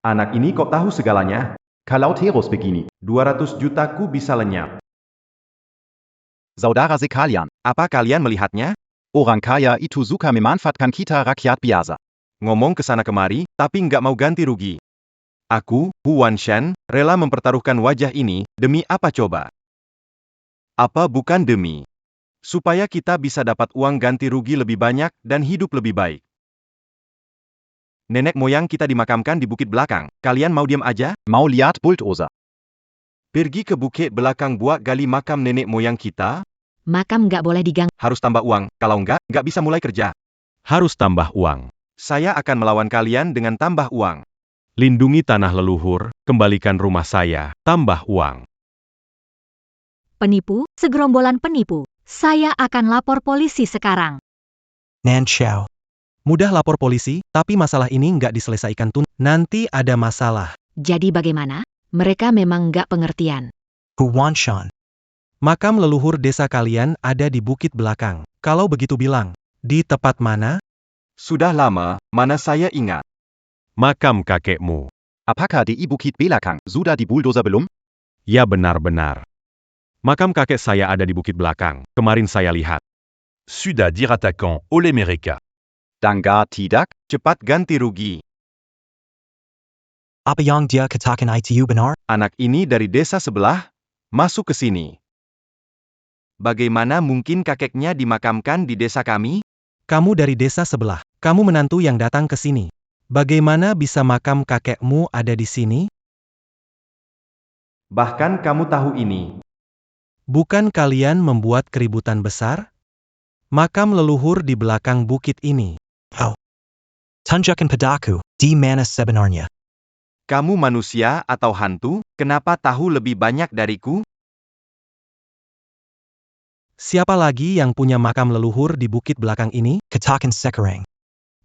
Anak ini kok tahu segalanya? Kalau terus begini, 200 jutaku bisa lenyap. saudara sekalian, Apa kalian melihatnya? orang kaya itu suka memanfaatkan kita rakyat biasa. Ngomong ke sana kemari, tapi nggak mau ganti rugi. Aku, Hu Wanshan, rela mempertaruhkan wajah ini, demi apa coba? Apa bukan demi? Supaya kita bisa dapat uang ganti rugi lebih banyak dan hidup lebih baik. Nenek moyang kita dimakamkan di bukit belakang. Kalian mau diam aja? Mau lihat bulldozer? Pergi ke bukit belakang buat gali makam nenek moyang kita? Makam nggak boleh digang. Harus tambah uang, kalau nggak bisa mulai kerja. Harus tambah uang. Saya akan melawan kalian dengan tambah uang. Lindungi tanah leluhur, kembalikan rumah saya, tambah uang. Penipu, segerombolan penipu. Saya akan lapor polisi sekarang. Nan Xiao. Mudah lapor polisi, tapi masalah ini nggak diselesaikan nanti ada masalah. Jadi bagaimana? Mereka memang nggak pengertian. Hu Wanshan. Makam leluhur desa kalian ada di bukit belakang. Kalau begitu bilang, di tempat mana? Sudah lama, mana saya ingat. Makam kakekmu. Apakah di bukit belakang sudah di bulldozer belum? Ya benar-benar. Makam kakek saya ada di bukit belakang, kemarin saya lihat. Sudah diratakan oleh mereka. Danggar tidak? Cepat ganti rugi. Apa yang dia katakan itu benar? Anak ini dari desa sebelah, masuk ke sini. Bagaimana mungkin kakeknya dimakamkan di desa kami? Kamu dari desa sebelah. Kamu menantu yang datang ke sini. Bagaimana bisa makam kakekmu ada di sini? Bahkan kamu tahu ini. Bukan kalian membuat keributan besar? Makam leluhur di belakang bukit ini. Tunjukkan padaku, di mana sebenarnya? Kamu manusia atau hantu? Kenapa tahu lebih banyak dariku? Siapa lagi yang punya makam leluhur di bukit belakang ini? Katakan sekarang.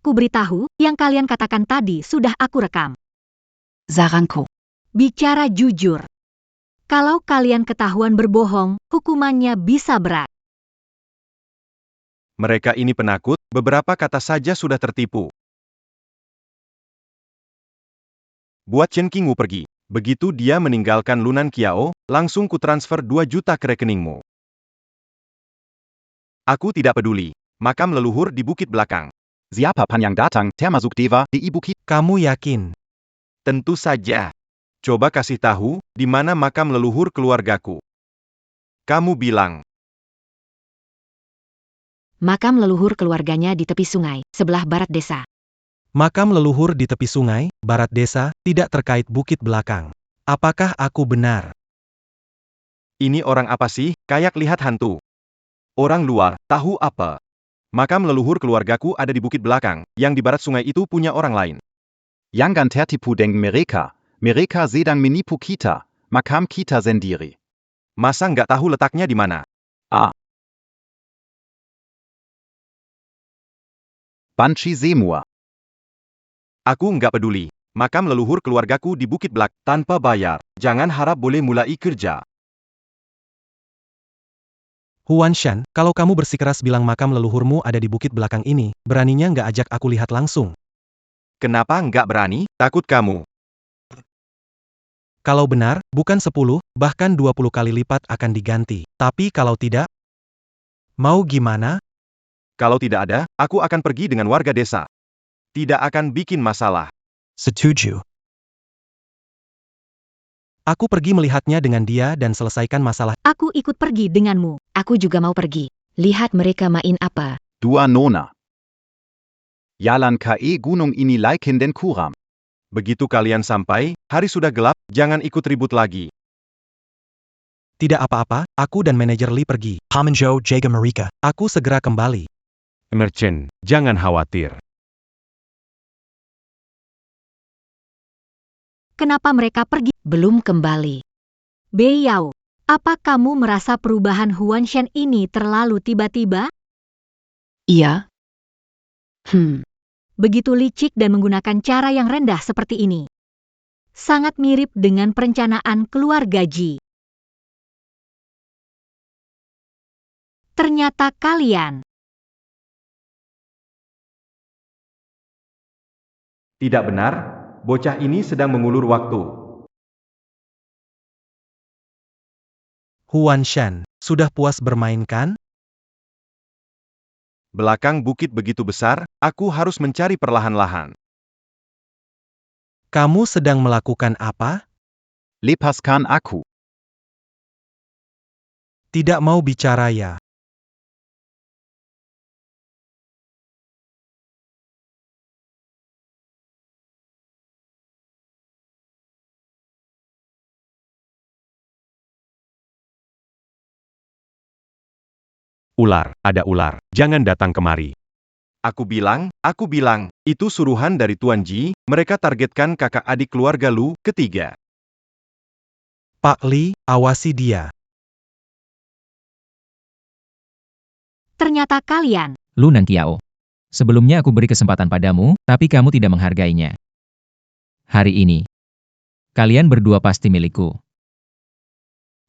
Ku beritahu, yang kalian katakan tadi sudah aku rekam. Zarangko. Bicara jujur. Kalau kalian ketahuan berbohong, hukumannya bisa berat. Mereka ini penakut, beberapa kata saja sudah tertipu. Buat Chen Qingwu pergi. Begitu dia meninggalkan Lunan Qiao, langsung ku transfer 2 juta ke rekeningmu. Aku tidak peduli. Makam leluhur di bukit belakang. Siapa yang datang termasuk dewa di bukit? Kamu yakin? Tentu saja. Coba kasih tahu, di mana makam leluhur keluargaku. Kamu bilang. Makam leluhur keluarganya di tepi sungai, sebelah barat desa. Makam leluhur di tepi sungai, barat desa, tidak terkait bukit belakang. Apakah aku benar? Ini orang apa sih, kayak lihat hantu. Orang luar, tahu apa? Makam leluhur keluargaku ada di bukit belakang, yang di barat sungai itu punya orang lain. Jangan tertipu dengan mereka. Mereka sedang menipu kita. Makam kita sendiri. Masa nggak tahu letaknya di mana? Banci semua. Aku nggak peduli. Makam leluhur keluargaku di bukit belakang, tanpa bayar. Jangan harap boleh mulai kerja. Huanshan, kalau kamu bersikeras bilang makam leluhurmu ada di bukit belakang ini, beraninya nggak ajak aku lihat langsung? Kenapa nggak berani? Takut kamu. Kalau benar, bukan 10, bahkan 20 kali lipat akan diganti. Tapi kalau tidak, mau gimana? Kalau tidak ada, aku akan pergi dengan warga desa. Tidak akan bikin masalah. Setuju. Aku pergi melihatnya dengan dia dan selesaikan masalah. Aku ikut pergi denganmu. Aku juga mau pergi. Lihat mereka main apa. Dua nona. Jalan ke gunung ini laikin den kuram. Begitu kalian sampai, hari sudah gelap, jangan ikut ribut lagi. Tidak apa-apa, aku dan manajer Lee pergi. Pamanjo jaga mereka. Aku segera kembali. Merchant, jangan khawatir. Kenapa mereka pergi? Belum kembali. Bei Yao, apa kamu merasa perubahan Huanshan ini terlalu tiba-tiba? Iya. Begitu licik dan menggunakan cara yang rendah seperti ini. Sangat mirip dengan perencanaan keluarga Ji. Ternyata kalian. Tidak benar, bocah ini sedang mengulur waktu. Huan Shan, sudah puas bermain kan? Belakang bukit begitu besar, aku harus mencari perlahan-lahan. Kamu sedang melakukan apa? Lepaskan aku. Tidak mau bicara ya? Ular, ada ular. Jangan datang kemari. Aku bilang, itu suruhan dari Tuan Ji, mereka targetkan kakak adik keluarga Lu, ketiga. Pak Li, awasi dia. Ternyata kalian. Lu Nan Kiao. Sebelumnya aku beri kesempatan padamu, tapi kamu tidak menghargainya. Hari ini, kalian berdua pasti milikku.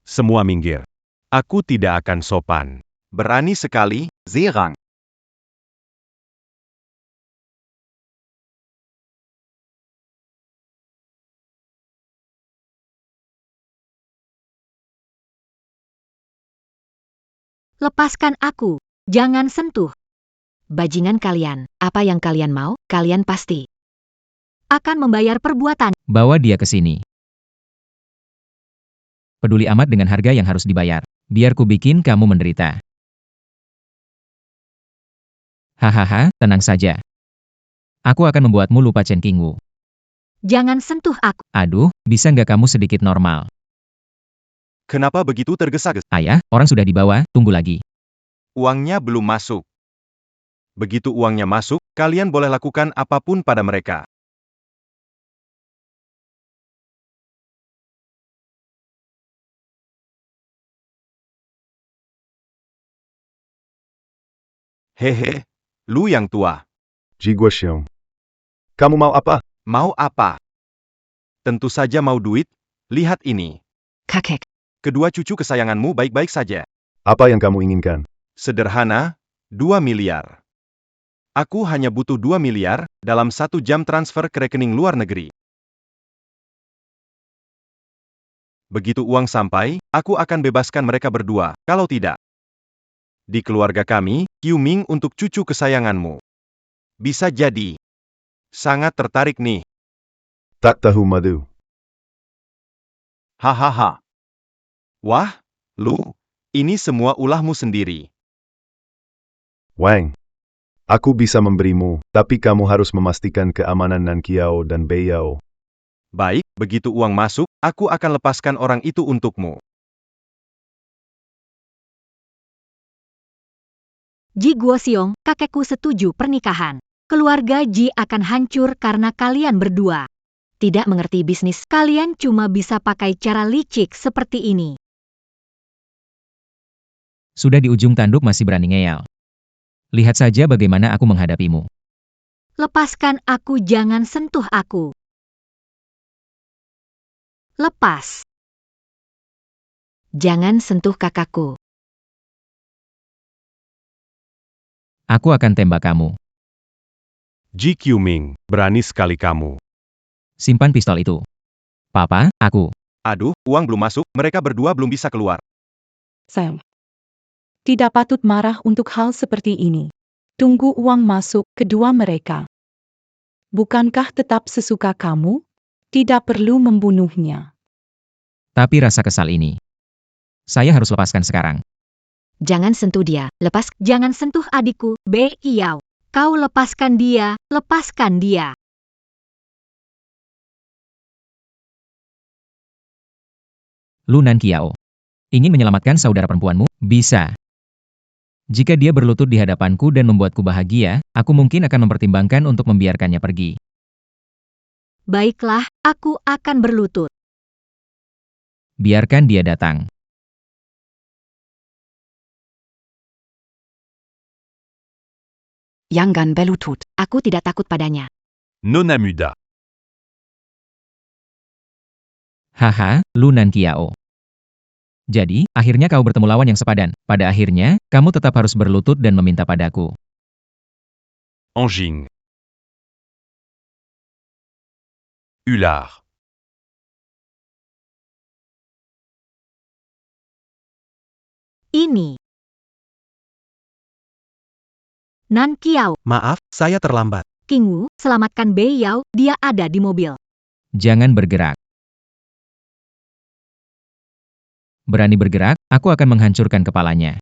Semua minggir. Aku tidak akan sopan. Berani sekali, Serang. Lepaskan aku. Jangan sentuh. Bajingan kalian, apa yang kalian mau, kalian pasti Akan membayar perbuatan. Bawa dia ke sini. Peduli amat dengan harga yang harus dibayar. Biar ku bikin kamu menderita. Hahaha, tenang saja. Aku akan membuatmu lupa Chen Qingwu. Jangan sentuh aku. Aduh, bisa nggak kamu sedikit normal? kenapa begitu tergesa-gesa? Ayah, orang sudah dibawa, tunggu lagi. Uangnya belum masuk. Begitu uangnya masuk, kalian boleh lakukan apapun pada mereka. Hehe, Lu yang tua. Ji Guoxiong. Kamu mau apa? Mau apa? Tentu saja mau duit, lihat ini. kakek. Kedua cucu kesayanganmu baik-baik saja. Apa yang kamu inginkan? Sederhana, 2 miliar. Aku hanya butuh 2 miliar, dalam 1 jam transfer ke rekening luar negeri. Begitu uang sampai, aku akan bebaskan mereka berdua, kalau tidak. Di keluarga kami, Qiu Ming untuk cucu kesayanganmu. Bisa jadi. Sangat tertarik nih. Tak tahu madu. Hahaha. Wah, Lu, ini semua ulahmu sendiri. Wang. Aku bisa memberimu, tapi kamu harus memastikan keamanan Nan Kiao dan Bei Yao. Baik, begitu uang masuk, aku akan lepaskan orang itu untukmu. Ji Guoxiong, kakekku setuju pernikahan. Keluarga Ji akan hancur karena kalian berdua. Tidak mengerti bisnis. Kalian cuma bisa pakai cara licik seperti ini. Sudah di ujung tanduk masih berani ngeyel. Lihat saja bagaimana aku menghadapimu. Lepaskan aku, jangan sentuh aku. Lepas. Jangan sentuh kakakku. Aku akan tembak kamu. Ji Qiuming, berani sekali kamu. Simpan pistol itu. Papa, aku. Aduh, uang belum masuk, mereka berdua belum bisa keluar. Sam. Tidak patut marah untuk hal seperti ini. Tunggu uang masuk kedua mereka. Bukankah tetap sesuka kamu? Tidak perlu membunuhnya. Tapi rasa kesal ini. Saya harus lepaskan sekarang. Jangan sentuh dia, lepas. Jangan sentuh adikku, Bei Yao. Kau lepaskan dia, lepaskan dia. Lu Nan Kiao. Ingin menyelamatkan saudara perempuanmu? Bisa. Jika dia berlutut di hadapanku dan membuatku bahagia, aku mungkin akan mempertimbangkan untuk membiarkannya pergi. Baiklah, aku akan berlutut. Biarkan dia datang. Yanggan Belutut. Aku tidak takut padanya. Nona Muda. Haha, Lu Nan Kiao. Jadi, akhirnya kau bertemu lawan yang sepadan. Pada akhirnya, kamu tetap harus berlutut dan meminta padaku. Anjing. Ular. ini. Nan Qiao, Maaf, saya terlambat. King Wu, selamatkan Bei Yao, dia ada di mobil. Jangan bergerak. Berani bergerak, aku akan menghancurkan kepalanya.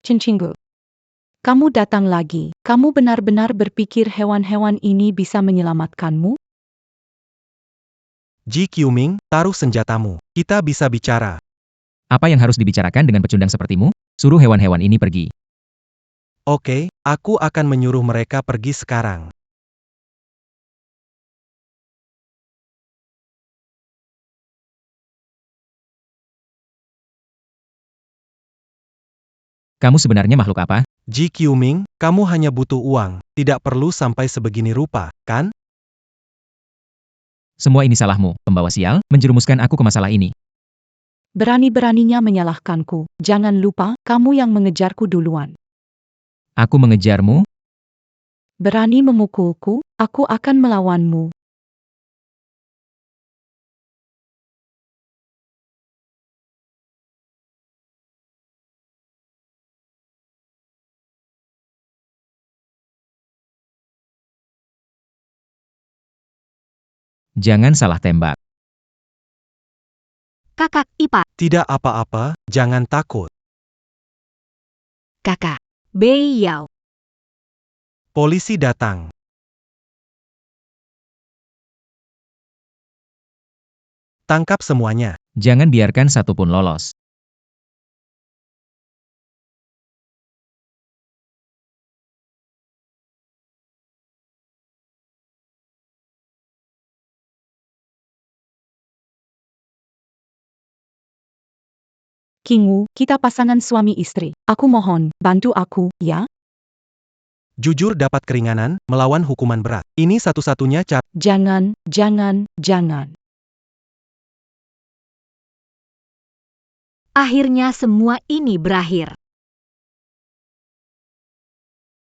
Chen Qinggu. Kamu datang lagi. Kamu benar-benar berpikir hewan-hewan ini bisa menyelamatkanmu? Ji Qiuming, taruh senjatamu. Kita bisa bicara. Apa yang harus dibicarakan dengan pecundang sepertimu? Suruh hewan-hewan ini pergi. Oke, aku akan menyuruh mereka pergi sekarang. Kamu sebenarnya makhluk apa? Ji Qiuming, kamu hanya butuh uang. Tidak perlu sampai sebegini rupa, kan? Semua ini salahmu, pembawa sial, menjerumuskan aku ke masalah ini. Berani-beraninya menyalahkanku. Jangan lupa, kamu yang mengejarku duluan. Aku mengejarmu, Berani memukulku, aku akan melawanmu. jangan salah tembak. Kakak Ipa, Tidak apa-apa, jangan takut. Kakak. Bei Yao. Polisi datang. Tangkap semuanya. Jangan biarkan satupun lolos. King Wu, kita pasangan suami istri. Aku mohon, bantu aku, ya? Jujur dapat keringanan, melawan hukuman berat. Ini satu-satunya cara. Jangan, jangan, jangan. Akhirnya semua ini berakhir.